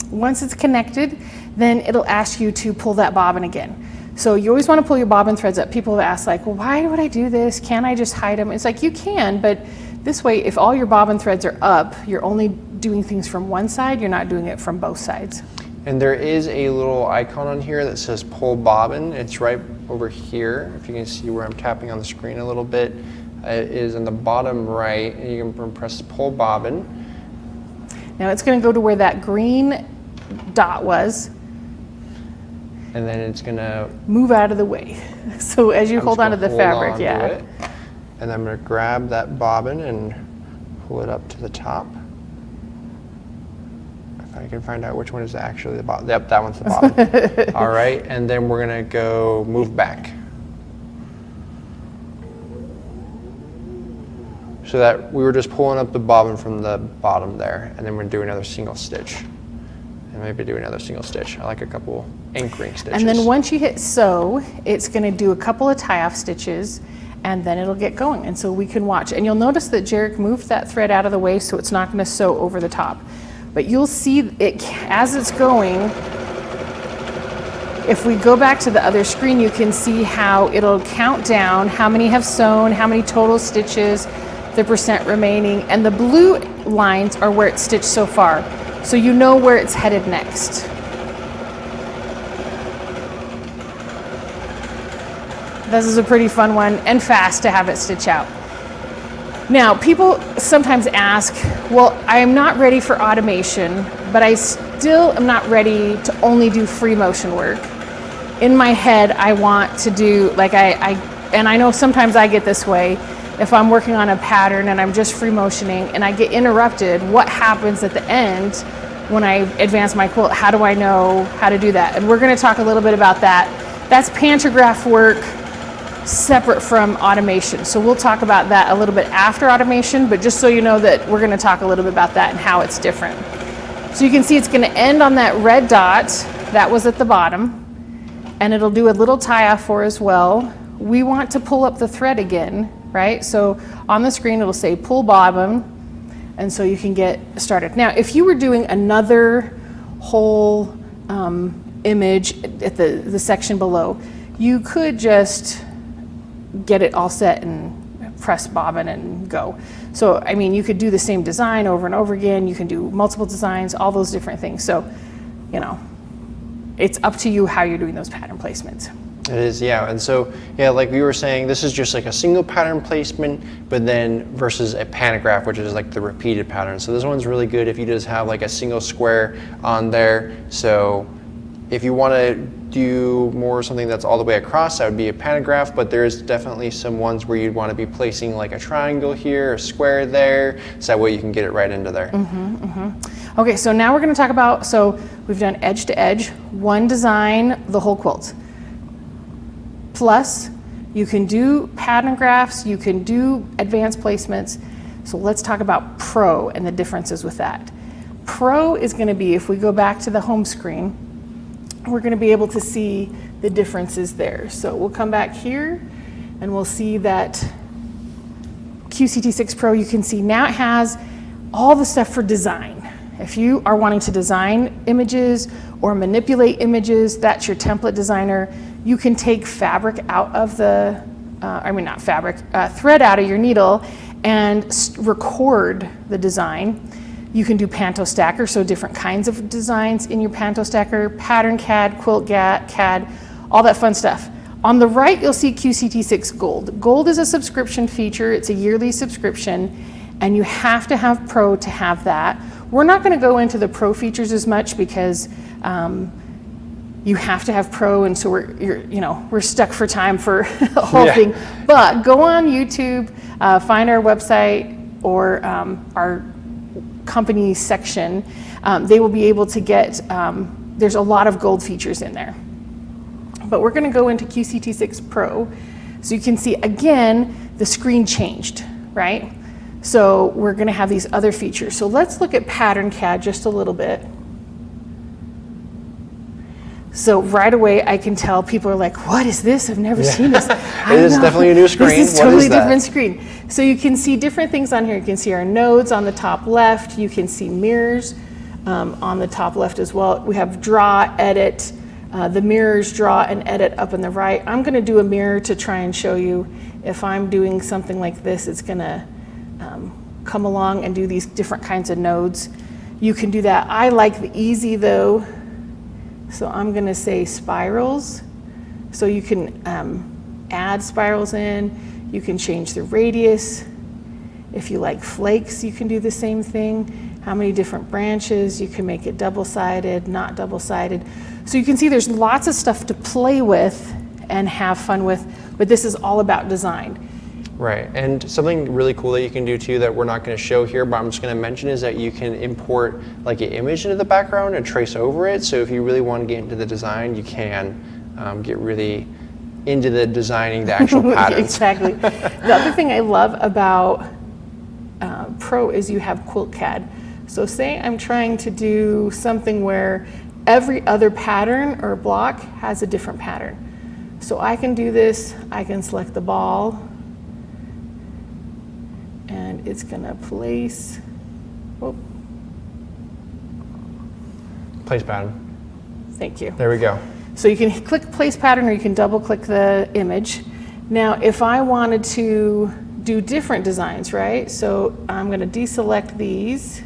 [SPEAKER 1] Once it's connected, then it'll ask you to pull that bobbin again. So you always want to pull your bobbin threads up. People have asked, like, well, why would I do this? Can't I just hide them? It's like, you can, but this way, if all your bobbin threads are up, you're only doing things from one side, you're not doing it from both sides.
[SPEAKER 2] And there is a little icon on here that says pull bobbin. It's right over here. If you can see where I'm tapping on the screen a little bit, it is in the bottom right, and you can press pull bobbin.
[SPEAKER 1] Now it's going to go to where that green dot was.
[SPEAKER 2] And then it's going to
[SPEAKER 1] move out of the way. So as you hold onto the fabric,
[SPEAKER 2] yeah. And I'm going to grab that bobbin and pull it up to the top. If I can find out which one is actually the bottom. Yep, that one's the bottom. All right, and then we're going to go move back. So that we were just pulling up the bobbin from the bottom there, and then we're doing another single stitch. And And maybe do another single stitch. I like a couple anchoring stitches.
[SPEAKER 1] And then once you hit sew, it's going to do a couple of tie-off stitches, and then it'll get going. And so we can watch. And you'll notice that Jarek moved that thread out of the way so it's not going to sew over the top. But you'll see it as it's going. If we go back to the other screen, you can see how it'll count down how many have sewn, how many total stitches, the percent remaining, and the blue lines are where it's stitched so far. So you know where it's headed next. This is a pretty fun one and fast to have it stitch out. Now, people sometimes ask, well, I am not ready for automation, but I still am not ready to only do free motion work. In my head, I want to do, like and I know sometimes I get this way, if I'm working on a pattern and I'm just free motioning and I get interrupted, what happens at the end when I advance my quilt? How do I know how to do that? And we're going to talk a little bit about that. That's pantograph work separate from automation. So we'll talk about that a little bit after automation, but just so you know that we're going to talk a little bit about that and how it's different. So you can see it's going to end on that red dot that was at the bottom, and it'll do a little tie-off for as well. We want to pull up the thread again, right? So on the screen it'll say pull bobbin, and so you can get started. Now, if you were doing another whole image at the section below, you could just get it all set and press bobbin and go. So, I mean, you could do the same design over and over again. You can do multiple designs, all those different things. So, you know, it's up to you how you're doing those pattern placements.
[SPEAKER 2] It is, yeah. And so, yeah, like we were saying, this is just like a single pattern placement, but then versus a pantograph, which is like the repeated pattern. So this one's really good if you just have like a single square on there. So if you want to do more something that's all the way across, that would be a pantograph, but there's definitely some ones where you'd want to be placing like a triangle here, a square there, so that way you can get it right into there.
[SPEAKER 1] Okay, so now we're going to talk about, so we've done edge to edge, one design, the whole quilt. Plus, you can do pattern graphs, you can do advanced placements. So let's talk about Pro and the differences with that. Pro is going to be, if we go back to the home screen, we're going to be able to see the differences there. So we'll come back here and we'll see that QCT6 Pro, you can see now it has all the stuff for design. If you are wanting to design images or manipulate images, that's your template designer. You can take fabric out of the, thread out of your needle and record the design. You can do Panto Stacker, so different kinds of designs in your Panto Stacker, Pattern CAD, Quilt CAD, all that fun stuff. On the right, you'll see QCT6 Gold. Gold is a subscription feature. It's a yearly subscription, and you have to have Pro to have that. We're not going to go into the Pro features as much because you have to have Pro, and so we're stuck for time for the whole thing. But go on YouTube, find our website or our company section. They will be able to get, there's a lot of gold features in there. But we're going to go into QCT6 Pro. So you can see, again, the screen changed, right? So we're going to have these other features. So let's look at Pattern CAD just a little bit. So right away, I can tell people are like, what is this? I've never seen this.
[SPEAKER 2] It is definitely a new screen.
[SPEAKER 1] This is totally different screen. So you can see different things on here. You can see our nodes on the top left. You can see mirrors on the top left as well. We have draw, edit, the mirrors, draw, and edit up in the right. I'm going to do a mirror to try and show you if I'm doing something like this, it's going to come along and do these different kinds of nodes. You can do that. I like the easy though. So I'm going to say spirals. So you can add spirals in. You can change the radius. If you like flakes, you can do the same thing. How many different branches? You can make it double-sided, not double-sided. So you can see there's lots of stuff to play with and have fun with, but this is all about design.
[SPEAKER 2] Right, and something really cool that you can do too that we're not going to show here, but I'm just going to mention is that you can import like an image into the background and trace over it. So if you really want to get into the design, you can get really into the designing the actual patterns.
[SPEAKER 1] Exactly. The other thing I love about Pro is you have Quilt CAD. So say I'm trying to do something where every other pattern or block has a different pattern. So I can do this, I can select the ball, and it's gonna place,
[SPEAKER 2] Place pattern.
[SPEAKER 1] thank you.
[SPEAKER 2] There we go.
[SPEAKER 1] So you can click place pattern or you can double click the image. Now, if I wanted to do different designs, right? So I'm gonna deselect these,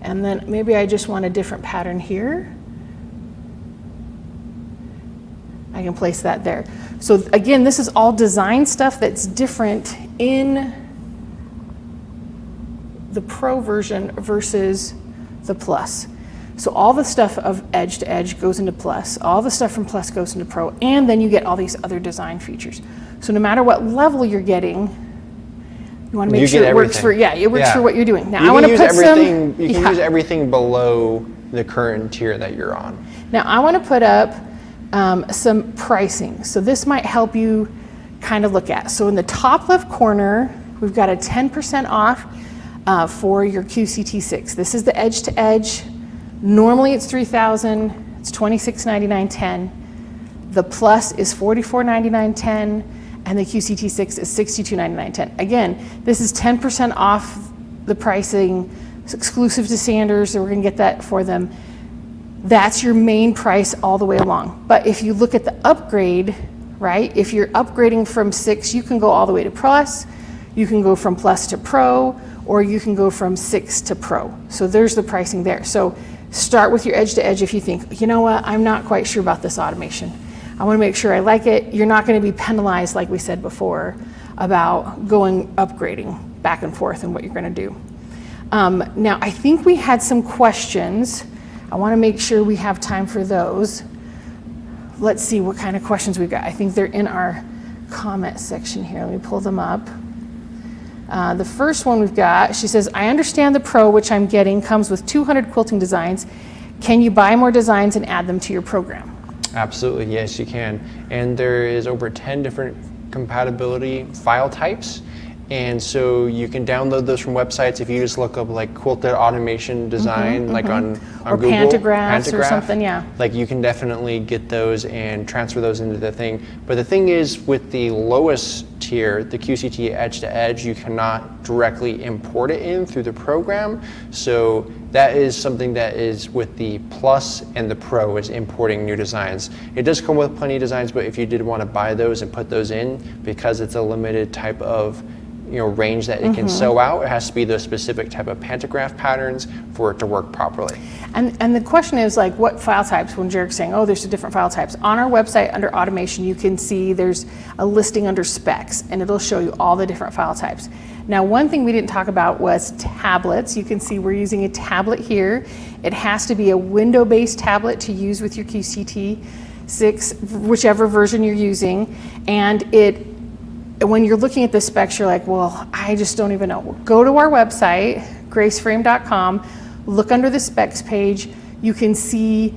[SPEAKER 1] and then maybe I just want a different pattern here. I can place that there. So again, this is all design stuff that's different in the Pro version versus the Plus. So all the stuff of Edge to Edge goes into Plus, all the stuff from Plus goes into Pro, and then you get all these other design features. So no matter what level you're getting, you want to make sure it works for, it works for what you're doing. Now I want to put some,
[SPEAKER 2] you can use everything below the current tier that you're on.
[SPEAKER 1] Now I want to put up some pricing. So this might help you kind of look at. So in the top left corner, we've got a 10% off for your QCT6. This is the Edge to Edge. Normally it's $3,000, it's $26.99.10. The Plus is $44.99.10, and the QCT6 is $62.99.10. Again, this is 10% off the pricing. It's exclusive to Sanders, so we're gonna get that for them. That's your main price all the way along. But if you look at the upgrade, right? If you're upgrading from 6, you can go all the way to Plus, you can go from Plus to Pro, or you can go from 6 to Pro. So there's the pricing there. So start with your Edge to Edge if you think, you know what, I'm not quite sure about this automation. I want to make sure I like it. You're not going to be penalized, like we said before, about upgrading back and forth and what you're going to do. Now, I think we had some questions. I want to make sure we have time for those. Let's see what kind of questions we've got. I think they're in our comment section here. Let me pull them up. The first one we've got, she says, I understand the Pro, which I'm getting, comes with 200 quilting designs. Can you buy more designs and add them to your program?
[SPEAKER 2] Absolutely, yes, you can. And there is over 10 different compatibility file types. And so you can download those from websites. If you just look up like quilted automation design, like on
[SPEAKER 1] or
[SPEAKER 2] Google,
[SPEAKER 1] pantographs or something, yeah.
[SPEAKER 2] Like you can definitely get those and transfer those into the thing. But the thing is, with the lowest tier, the QCT Edge to Edge, you cannot directly import it in through the program. So that is something that is with the Plus and the Pro, is importing new designs. It does come with plenty of designs, but if you did want to buy those and put those in, because it's a limited type of range that it can sew out, it has to be those specific type of pantograph patterns for it to work properly.
[SPEAKER 1] And the question is like, what file types? When Jarek's saying, oh, there's different file types. On our website under automation, you can see there's a listing under specs, and it'll show you all the different file types. Now, one thing we didn't talk about was tablets. You can see we're using a tablet here. It has to be a window-based tablet to use with your QCT6, whichever version you're using, and when you're looking at the specs, you're like, well, I just don't even know. Go to our website, graceframe.com, look under the specs page. You can see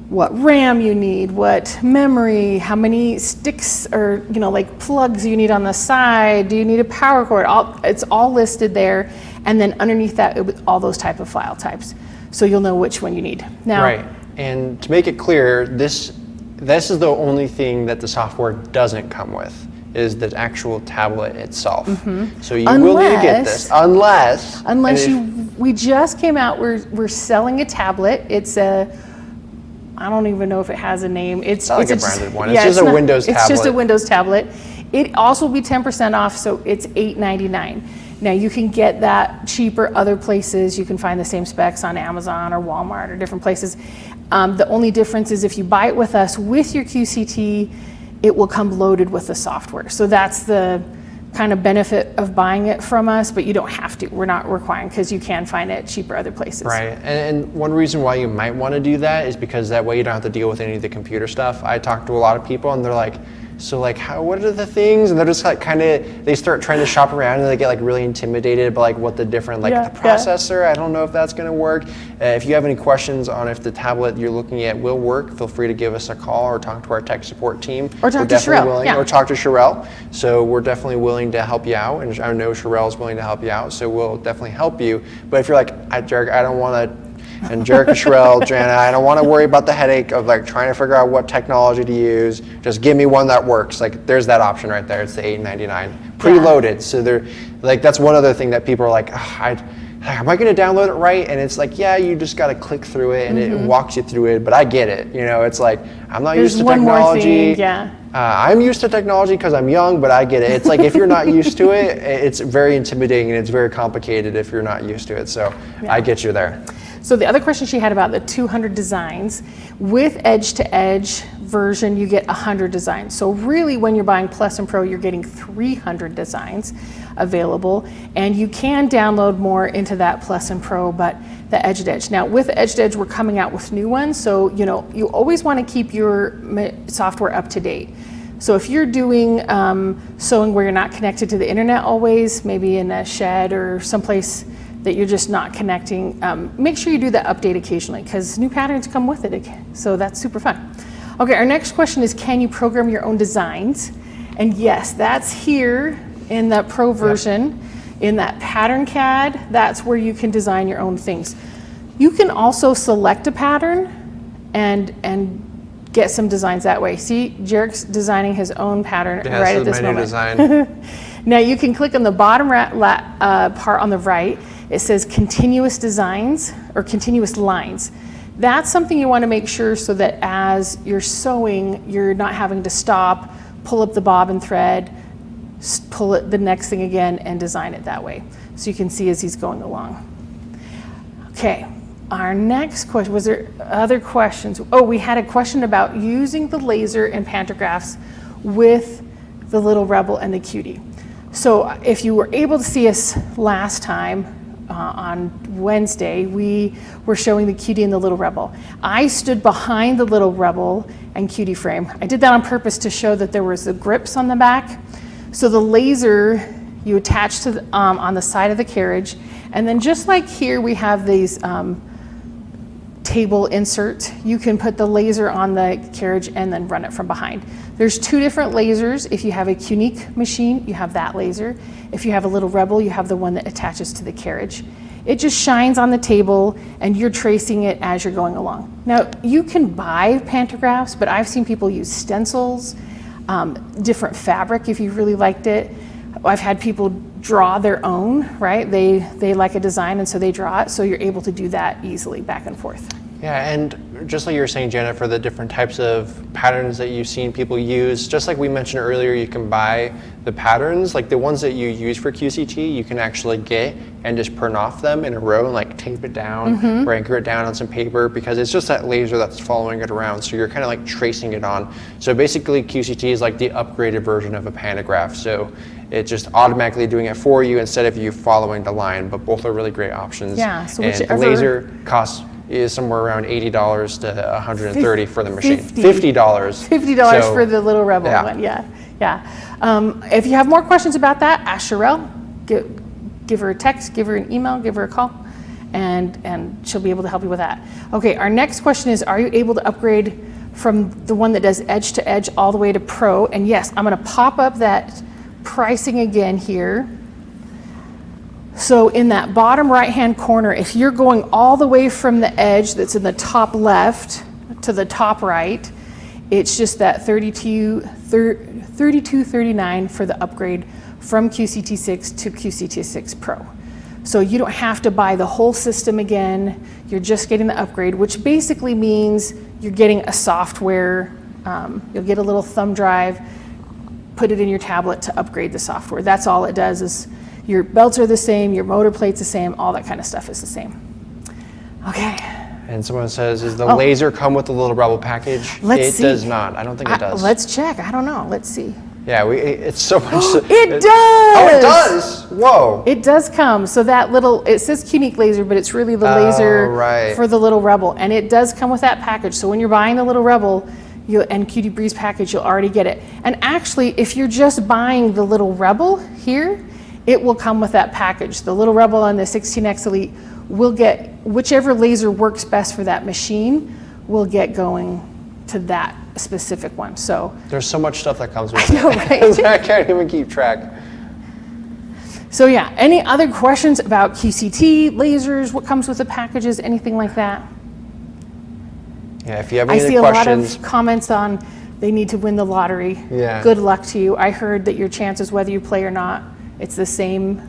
[SPEAKER 1] what RAM you need, what memory, how many sticks or like plugs you need on the side, do you need a power cord? It's all listed there, and then underneath that, with all those type of file types, so you'll know which one you need. Now,
[SPEAKER 2] right, and to make it clear, this is the only thing that the software doesn't come with, is the actual tablet itself. So you will need to get this, unless
[SPEAKER 1] we just came out, we're selling a tablet. It's I don't even know if it has a name. It's
[SPEAKER 2] not like a branded one. It's just a Windows tablet.
[SPEAKER 1] It's just a Windows tablet. It also will be 10% off, so it's $8.99. Now you can get that cheaper other places. You can find the same specs on Amazon or Walmart or different places. The only difference is if you buy it with us with your QCT, it will come loaded with the software. So that's the kind of benefit of buying it from us, but you don't have to. We're not requiring, because you can find it cheaper other places.
[SPEAKER 2] Right, and one reason why you might want to do that is because that way you don't have to deal with any of the computer stuff. I talk to a lot of people and they're like, So like, what are the things? And they're just like they start trying to shop around and they get like really intimidated by like what the different, like the processor, I don't know if that's gonna work. If you have any questions on if the tablet you're looking at will work, feel free to give us a call or talk to our tech support team.
[SPEAKER 1] Or talk to Sherelle.
[SPEAKER 2] Or talk to Sherelle. So we're definitely willing to help you out, and I know Sherelle's willing to help you out, so we'll definitely help you. But if you're like, Jarek, I don't want to, and Jarek and Sherelle, Jana, I don't want to worry about the headache of like trying to figure out what technology to use. Just give me one that works. Like there's that option right there. It's the $8.99 preloaded. So they're like, that's one other thing that people are like, am I going to download it right? And it's like, yeah, you just got to click through it and it walks you through it. But I get it. You know, it's like, I'm not used to technology. I'm used to technology because I'm young, but I get it. It's like if you're not used to it, it's very intimidating and it's very complicated if you're not used to it. So I get you there.
[SPEAKER 1] So the other question she had about the 200 designs, with edge-to-edge version, you get 100 designs. So really when you're buying Plus and Pro, you're getting 300 designs available, and you can download more into that Plus and Pro, but the edge-to-edge. Now with edge-to-edge, we're coming out with new ones. So, you know, you always want to keep your software up to date. So if you're doing sewing where you're not connected to the internet always, maybe in a shed or someplace that you're just not connecting, make sure you do the update occasionally because new patterns come with it, so that's super fun. Okay, our next question is, can you program your own designs? And yes, that's here in that Pro version. In that pattern CAD, that's where you can design your own things. You can also select a pattern and get some designs that way. See, Jarek's designing his own pattern right at this moment. Design. Now you can click on the bottom part on the right. It says continuous designs or continuous lines. That's something you want to make sure so that as you're sewing, you're not having to stop, pull up the bobbin thread, pull it the next thing again, and design it that way. So you can see as he's going along. Okay, our next question, was there other questions? Oh, we had a question about using the laser and pantographs with the Little Rebel and the Cutie. So if you were able to see us last time, on Wednesday, we were showing the Cutie and the Little Rebel. I stood behind the Little Rebel and Cutie frame. I did that on purpose to show that there was the grips on the back. So the laser you attach to the, on the side of the carriage, and then just like here we have these table inserts, you can put the laser on the carriage and then run it from behind. There's two different lasers. If you have a Unique machine, you have that laser. If you have a Little Rebel, you have the one that attaches to the carriage. It just shines on the table and you're tracing it as you're going along. Now, you can buy pantographs, but I've seen people use stencils, different fabric if you really liked it. I've had people draw their own, right? They like a design and so they draw it, so you're able to do that easily back and forth.
[SPEAKER 2] Yeah, and just like you were saying, Jennifer, the different types of patterns that you've seen people use, just like we mentioned earlier, you can buy the patterns, like the ones that you use for QCT, you can actually get and just print off them in a row and like tape it down or anchor it down on some paper, because it's just that laser that's following it around, so you're kind of like tracing it on. So basically QCT is like the upgraded version of a pantograph, so it's just automatically doing it for you instead of you following the line, but both are really great options.
[SPEAKER 1] Yeah, so
[SPEAKER 2] and the laser costs is somewhere around $80 to $130 for the machine. $50.
[SPEAKER 1] $50 for the Little Rebel one, yeah. If you have more questions about that, ask Sherelle. Give her a text, give her an email, give her a call, and she'll be able to help you with that. Okay, our next question is, are you able to upgrade from the one that does edge to edge all the way to Pro? And yes, I'm gonna pop up that pricing again here. So in that bottom right-hand corner, if you're going all the way from the edge that's in the top left to the top right, it's just that $32.39 for the upgrade from QCT6 to QCT6 Pro. So you don't have to buy the whole system again. You're just getting the upgrade, which basically means you're getting a software. You'll get a little thumb drive, put it in your tablet to upgrade the software. That's all it does. Is your belts are the same, your motor plate's the same, all that kind of stuff is the same. Okay.
[SPEAKER 2] And someone says, does the laser come with the Little Rebel package?
[SPEAKER 1] Let's see.
[SPEAKER 2] It does not. I don't think it does.
[SPEAKER 1] Let's check. I don't know. Let's see.
[SPEAKER 2] Yeah, it's so much.
[SPEAKER 1] It does!
[SPEAKER 2] Oh, it does? Whoa.
[SPEAKER 1] It does come. So that little, it says Unique laser, but it's really the laser for the Little Rebel. And it does come with that package. So when you're buying the Little Rebel, and QD Breeze package, you'll already get it. And actually, if you're just buying the little Rebel here, it will come with that package. The little Rebel and the 16X Elite will get whichever laser works best for that machine, will get going to that specific one. So
[SPEAKER 2] there's so much stuff that comes with
[SPEAKER 1] I know, right?
[SPEAKER 2] it. I can't even keep track.
[SPEAKER 1] So yeah, any other questions about QCT, lasers, what comes with the packages, anything like that?
[SPEAKER 2] Yeah, if you have
[SPEAKER 1] I
[SPEAKER 2] any
[SPEAKER 1] see
[SPEAKER 2] questions.
[SPEAKER 1] a lot of comments on they need to win the lottery.
[SPEAKER 2] Yeah.
[SPEAKER 1] Good luck to you. I heard that your chances, whether you play or not, it's the same.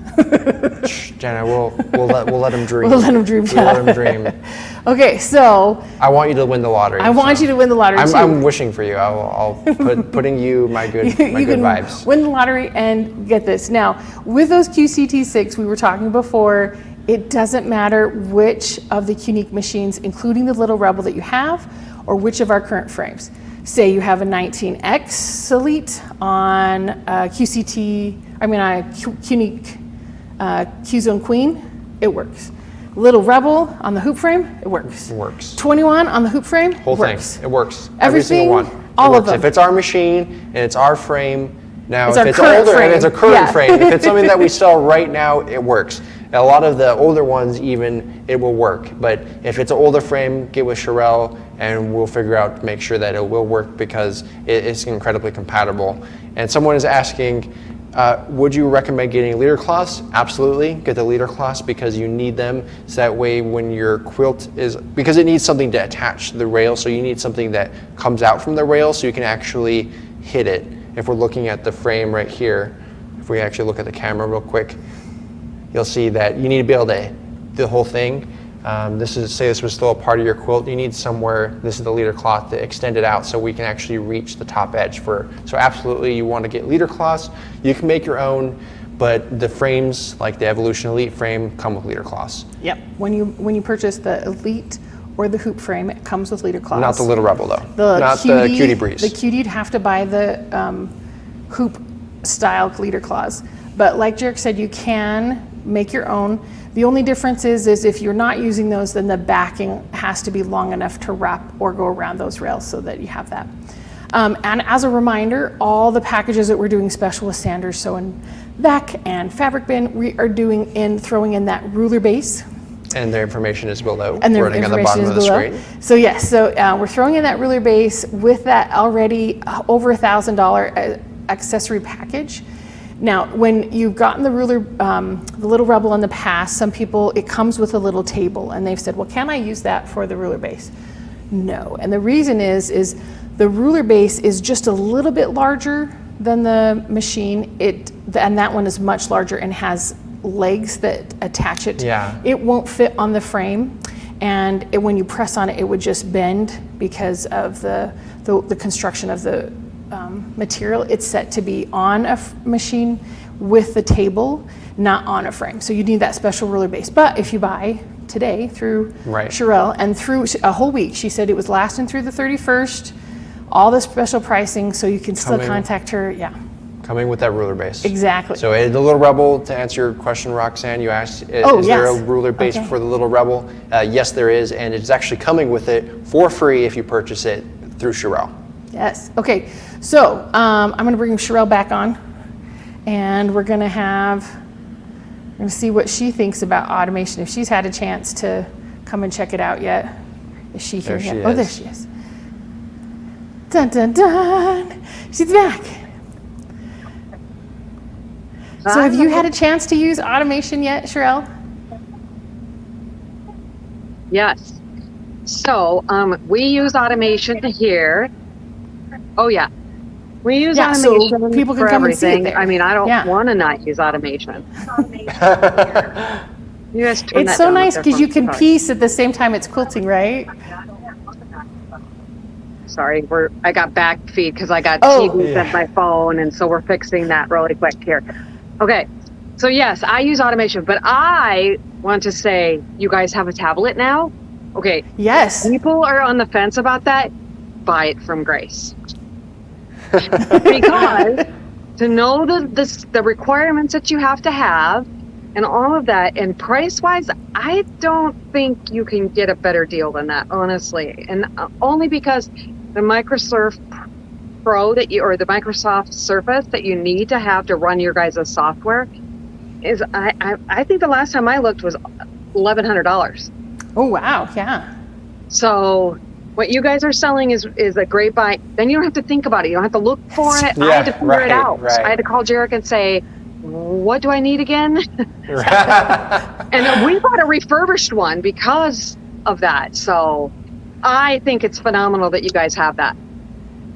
[SPEAKER 2] Jenna, we'll let them dream.
[SPEAKER 1] We'll let them dream.
[SPEAKER 2] We'll let them dream.
[SPEAKER 1] Okay, so
[SPEAKER 2] I want you to win the lottery.
[SPEAKER 1] I want you to win the lottery too.
[SPEAKER 2] I'm wishing for you. I'll putting you my good
[SPEAKER 1] you
[SPEAKER 2] good
[SPEAKER 1] can
[SPEAKER 2] vibes.
[SPEAKER 1] win the lottery and get this. Now, with those QCT6, we were talking before, it doesn't matter which of the Qnique machines, including the little Rebel that you have, or which of our current frames. Say you have a 19X Elite on a QCT, a Qnique Q-Zone Queen, it works. Little Rebel on the hoop frame, it works.
[SPEAKER 2] It works.
[SPEAKER 1] 21 on the hoop frame,
[SPEAKER 2] Whole
[SPEAKER 1] works.
[SPEAKER 2] thing. It works. Every
[SPEAKER 1] Everything,
[SPEAKER 2] single one.
[SPEAKER 1] all
[SPEAKER 2] It
[SPEAKER 1] of
[SPEAKER 2] works.
[SPEAKER 1] them.
[SPEAKER 2] If it's our machine and it's our frame, now
[SPEAKER 1] It's
[SPEAKER 2] if
[SPEAKER 1] our
[SPEAKER 2] it's
[SPEAKER 1] current
[SPEAKER 2] older
[SPEAKER 1] frame.
[SPEAKER 2] and it's a current
[SPEAKER 1] Yeah.
[SPEAKER 2] frame, if it's something that we sell right now, it works. And a lot of the older ones even, it will work. But if it's an older frame, get with Sherelle and we'll figure out, make sure that it will work because it's incredibly compatible. And someone is asking, would you recommend getting leader cloths? Absolutely, get the leader cloths because you need them. So that way when your quilt is, because it needs something to attach to the rail, so you need something that comes out from the rail so you can actually hit it. If we're looking at the frame right here, if we actually look at the camera real quick, you'll see that you need to be able to, the whole thing. Say this was still a part of your quilt, you need somewhere, this is the leader cloth, to extend it out so we can actually reach the top edge so absolutely you want to get leader cloths. You can make your own, but the frames, like the Evolution Elite frame, come with leader cloths.
[SPEAKER 1] Yep, when you purchase the Elite or the hoop frame, it comes with leader cloths.
[SPEAKER 2] Not the Little Rebel though,
[SPEAKER 1] The
[SPEAKER 2] not
[SPEAKER 1] QD,
[SPEAKER 2] the Cutie Breeze.
[SPEAKER 1] The QD'd have to buy the hoop style leader cloths. But like Jerick said, you can make your own. The only difference is if you're not using those, then the backing has to be long enough to wrap or go around those rails so that you have that. And as a reminder, all the packages that we're doing special with Sanders, Sew-N-Vac and Fabric Bin, we are throwing in that ruler base.
[SPEAKER 2] And their information is below,
[SPEAKER 1] And their
[SPEAKER 2] running on the
[SPEAKER 1] information
[SPEAKER 2] bottom
[SPEAKER 1] is
[SPEAKER 2] of the
[SPEAKER 1] below.
[SPEAKER 2] screen.
[SPEAKER 1] So yes, we're throwing in that ruler base with that already over $1,000 accessory package. Now, when you've gotten the ruler, the little Rebel in the past, some people, it comes with a little table and they've said, well, can I use that for the ruler base? No, and the reason is the ruler base is just a little bit larger than the machine, and that one is much larger and has legs that attach it.
[SPEAKER 2] Yeah.
[SPEAKER 1] It won't fit on the frame, and when you press on it, it would just bend because of the construction of the material. It's set to be on a machine with the table, not on a frame. So you need that special ruler base. But if you buy today through Sherelle and through a whole week, she said it was lasting through the 31st, all the special pricing, so you can still contact her. Yeah.
[SPEAKER 2] Coming with that ruler base.
[SPEAKER 1] Exactly.
[SPEAKER 2] So the Little Rebel, to answer your question, Roxanne, you asked, is there a ruler base for the Little Rebel? Yes, there is, and it's actually coming with it for free if you purchase it through Sherelle.
[SPEAKER 1] Yes. Okay. So I'm going to bring Sherelle back on, and we're going to see what she thinks about automation. If she's had a chance to come and check it out yet, is she here yet? Oh, there she is. Dun dun dun! She's back. So have you had a chance to use automation yet, Sherelle?
[SPEAKER 3] Yes. So we use automation here. Oh yeah. We use automation
[SPEAKER 1] so people can
[SPEAKER 3] for
[SPEAKER 1] come and see it
[SPEAKER 3] everything.
[SPEAKER 1] there.
[SPEAKER 3] I mean, I don't want to not use automation. You guys turn
[SPEAKER 1] It's
[SPEAKER 3] that
[SPEAKER 1] so
[SPEAKER 3] down
[SPEAKER 1] nice
[SPEAKER 3] there
[SPEAKER 1] because
[SPEAKER 3] for
[SPEAKER 1] you
[SPEAKER 3] me.
[SPEAKER 1] can
[SPEAKER 3] Sorry.
[SPEAKER 1] piece at the same time it's quilting, right?
[SPEAKER 3] Sorry, I got back feed because I got
[SPEAKER 1] Oh.
[SPEAKER 3] TVs at my phone, and so we're fixing that really quick here. Okay, so yes, I use automation, but I want to say, you guys have a tablet now? Okay.
[SPEAKER 1] Yes.
[SPEAKER 3] People are on the fence about that. Buy it from Grace. Because to know the requirements that you have to have and all of that, and price-wise, I don't think you can get a better deal than that, honestly. And only because the Microsoft Pro or the Microsoft Surface that you need to have to run your guys' software is, I think the last time I looked was $1,100.
[SPEAKER 1] Oh, wow. Yeah.
[SPEAKER 3] So what you guys are selling is a great buy. Then you don't have to think about it. You don't have to look for it. I had to figure it out.
[SPEAKER 2] Right.
[SPEAKER 3] I had to call Jarek and say, what do I need again? And we bought a refurbished one because of that. So I think it's phenomenal that you guys have that.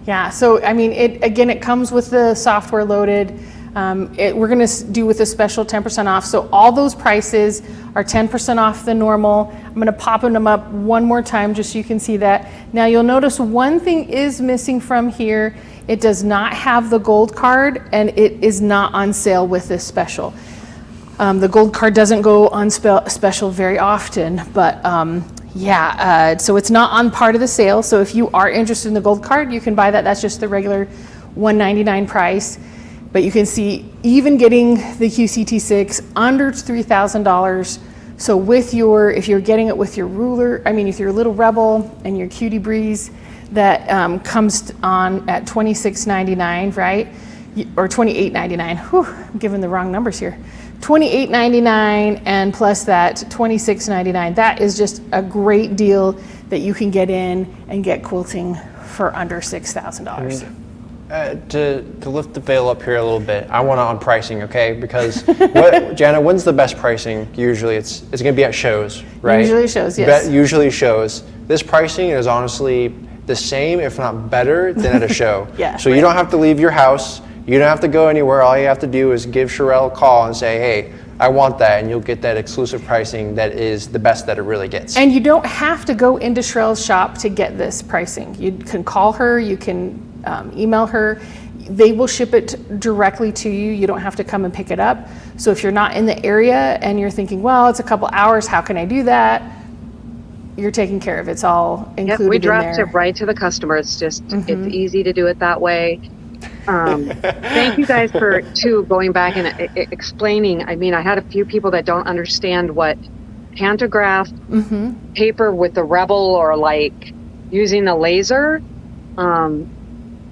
[SPEAKER 1] Yeah, so I mean, it comes with the software loaded. We're going to do with a special 10% off. So all those prices are 10% off the normal. I'm going to pop them up one more time just so you can see that. Now you'll notice one thing is missing from here. It does not have the gold card, and it is not on sale with this special. The gold card doesn't go on special very often, but so it's not on part of the sale. So if you are interested in the gold card, you can buy that. That's just the regular $199 price. But you can see even getting the QCT6 under $3,000. So if you're getting it with your ruler, with your little Rebel and your Cutie Breeze, that comes on at $26.99, right? Or $28.99. Whew, I'm giving the wrong numbers here. $28.99 and plus that $26.99. That is just a great deal that you can get in and get quilting for under $6,000.
[SPEAKER 2] To lift the veil up here a little bit, I want on pricing, okay? Because Jana, when's the best pricing? Usually it's going to be at shows, right?
[SPEAKER 1] Usually shows, yes.
[SPEAKER 2] Usually shows. This pricing is honestly the same, if not better, than at a show.
[SPEAKER 1] Yeah.
[SPEAKER 2] So you don't have to leave your house. You don't have to go anywhere. All you have to do is give Sherelle a call and say, hey, I want that, and you'll get that exclusive pricing that is the best that it really gets.
[SPEAKER 1] And you don't have to go into Sherelle's shop to get this pricing. You can call her, you can email her. They will ship it directly to you. You don't have to come and pick it up. So if you're not in the area and you're thinking, well, it's a couple hours, how can I do that? You're taken care of. It's all included in there.
[SPEAKER 3] We dropped it right to the customer. It's just, it's easy to do it that way. Thank you guys for going back and explaining. I had a few people that don't understand what pantograph paper with the Rebel or like using the laser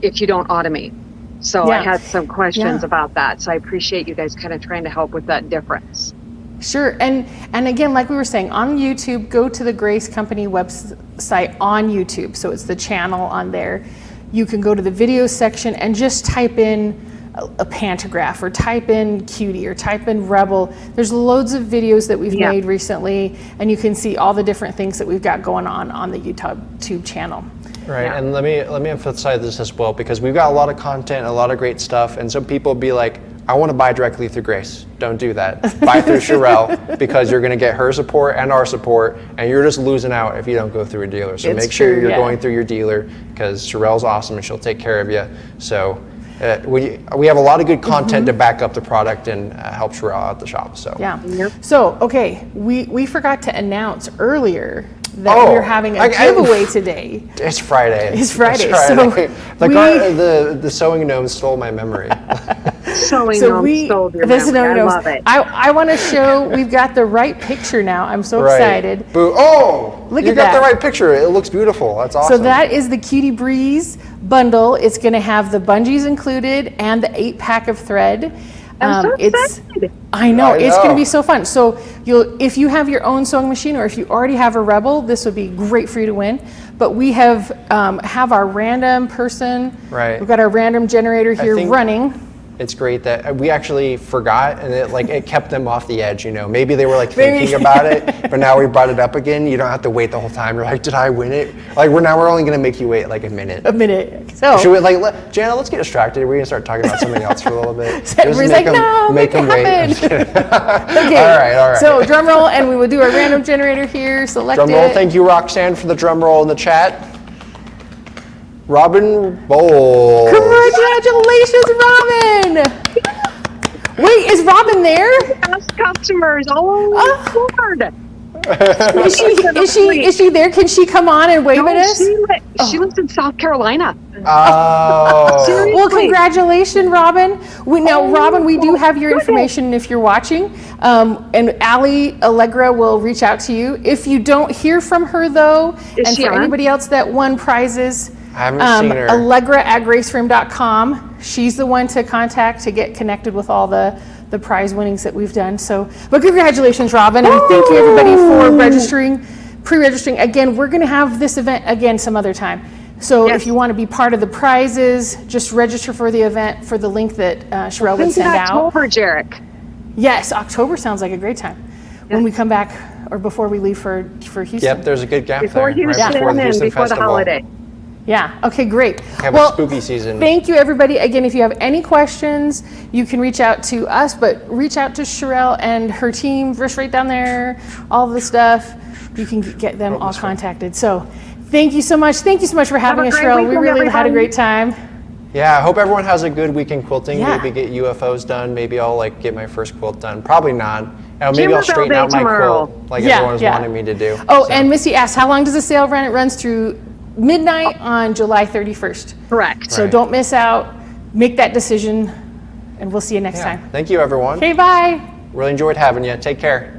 [SPEAKER 3] if you don't automate. So I had some questions about that. So I appreciate you guys kind of trying to help with that difference.
[SPEAKER 1] Sure. And again, like we were saying, on YouTube, go to the Grace Company website on YouTube. So it's the channel on there. You can go to the video section and just type in a pantograph or type in Cutie or type in Rebel. There's loads of videos that we've made recently, and you can see all the different things that we've got going on the YouTube channel.
[SPEAKER 2] Right, and let me emphasize this as well, because we've got a lot of content, a lot of great stuff, and some people be like, I want to buy directly through Grace. Don't do that. Buy through Sherelle, because you're going to get her support and our support, and you're just losing out if you don't go through a dealer. So make sure you're going through your dealer, because Sherelle's awesome and she'll take care of you. So we have a lot of good content to back up the product and help Sherelle out the shop. So
[SPEAKER 1] So okay, we forgot to announce earlier that we're having a giveaway today.
[SPEAKER 2] It's Friday.
[SPEAKER 1] It's Friday.
[SPEAKER 2] So the sewing gnome stole my memory.
[SPEAKER 3] Sewing gnome stole your memory. I love it.
[SPEAKER 1] I want to show we've got the right picture now. I'm so excited.
[SPEAKER 2] Oh,
[SPEAKER 1] look
[SPEAKER 2] at that. You got the right picture. It looks beautiful. That's awesome.
[SPEAKER 1] So that is the Cutie Breeze bundle. It's going to have the bungees included and the 8-pack of thread.
[SPEAKER 3] I'm so excited.
[SPEAKER 1] I know. It's going to be so fun. So if you have your own sewing machine, or if you already have a Rebel, this would be great for you to win. But we have our random person.
[SPEAKER 2] Right.
[SPEAKER 1] We've got our random generator here running.
[SPEAKER 2] It's great that we actually forgot, and it kept them off the edge. Maybe they were thinking about it, but now we brought it up again. You don't have to wait the whole time. You're like, did I win it? We're only going to make you wait a minute.
[SPEAKER 1] A minute. So
[SPEAKER 2] should we Jana? Let's get distracted. We're going to start talking about something else for a little bit.
[SPEAKER 1] Everybody's like, no, make it happen. Okay. All right. So drum roll, and we will do a random generator here. Select
[SPEAKER 2] drum roll. Thank you, Roxanne, for the drum roll in the chat. Robin Bowles.
[SPEAKER 1] Congratulations, Robin! Wait, is Robin there?
[SPEAKER 3] Past customers. Oh, Lord.
[SPEAKER 1] Is she there? Can she come on and wave at us?
[SPEAKER 3] She lives in South Carolina.
[SPEAKER 2] Oh.
[SPEAKER 1] Well, congratulations, Robin. Robin, we do have your information if you're watching. And Allie Allegra will reach out to you. If you don't hear from her, though, and for anybody else that won prizes,
[SPEAKER 2] haven't seen her.
[SPEAKER 1] Allegra@graceframe.com. She's the one to contact to get connected with all the prize winnings that we've done. So, but congratulations, Robin, and thank you everybody for pre-registering. Again, we're going to have this event again some other time. So if you want to be part of the prizes, just register for the event for the link that Sherelle would send out.
[SPEAKER 3] October, Jarek.
[SPEAKER 1] Yes, October sounds like a great time. When we come back or before we leave for Houston.
[SPEAKER 2] Yep, there's a good gap
[SPEAKER 3] Before
[SPEAKER 2] there.
[SPEAKER 3] Houston
[SPEAKER 2] Right before the
[SPEAKER 3] and
[SPEAKER 2] Houston
[SPEAKER 3] before the
[SPEAKER 2] Festival.
[SPEAKER 3] holiday.
[SPEAKER 1] Yeah, okay, great.
[SPEAKER 2] Have a spooky season.
[SPEAKER 1] Thank you, everybody. Again, if you have any questions, you can reach out to us, but reach out to Sherelle and her team, just right down there, all the stuff. You can get them all contacted. So thank you so much. Thank you so much for having us, Sherelle. We really had a great time.
[SPEAKER 2] Yeah, I hope everyone has a good week in quilting.
[SPEAKER 1] Yeah.
[SPEAKER 2] Maybe get UFOs done. Maybe I'll get my first quilt done. Probably not. Maybe
[SPEAKER 3] Jim
[SPEAKER 2] I'll
[SPEAKER 3] will
[SPEAKER 2] straighten
[SPEAKER 3] build
[SPEAKER 2] out my
[SPEAKER 3] tomorrow.
[SPEAKER 2] quilt like
[SPEAKER 1] Yeah,
[SPEAKER 2] everyone's
[SPEAKER 1] yeah.
[SPEAKER 2] wanted me to do.
[SPEAKER 1] Oh,
[SPEAKER 2] So,
[SPEAKER 1] and Missy asked, how long does the sale run? It runs through midnight on July 31st.
[SPEAKER 3] Correct.
[SPEAKER 1] So
[SPEAKER 2] Right.
[SPEAKER 1] don't miss out. Make that decision, and we'll see you next
[SPEAKER 2] yeah.
[SPEAKER 1] time.
[SPEAKER 2] Thank you, everyone.
[SPEAKER 1] Okay, bye.
[SPEAKER 2] Really enjoyed having you. Take care.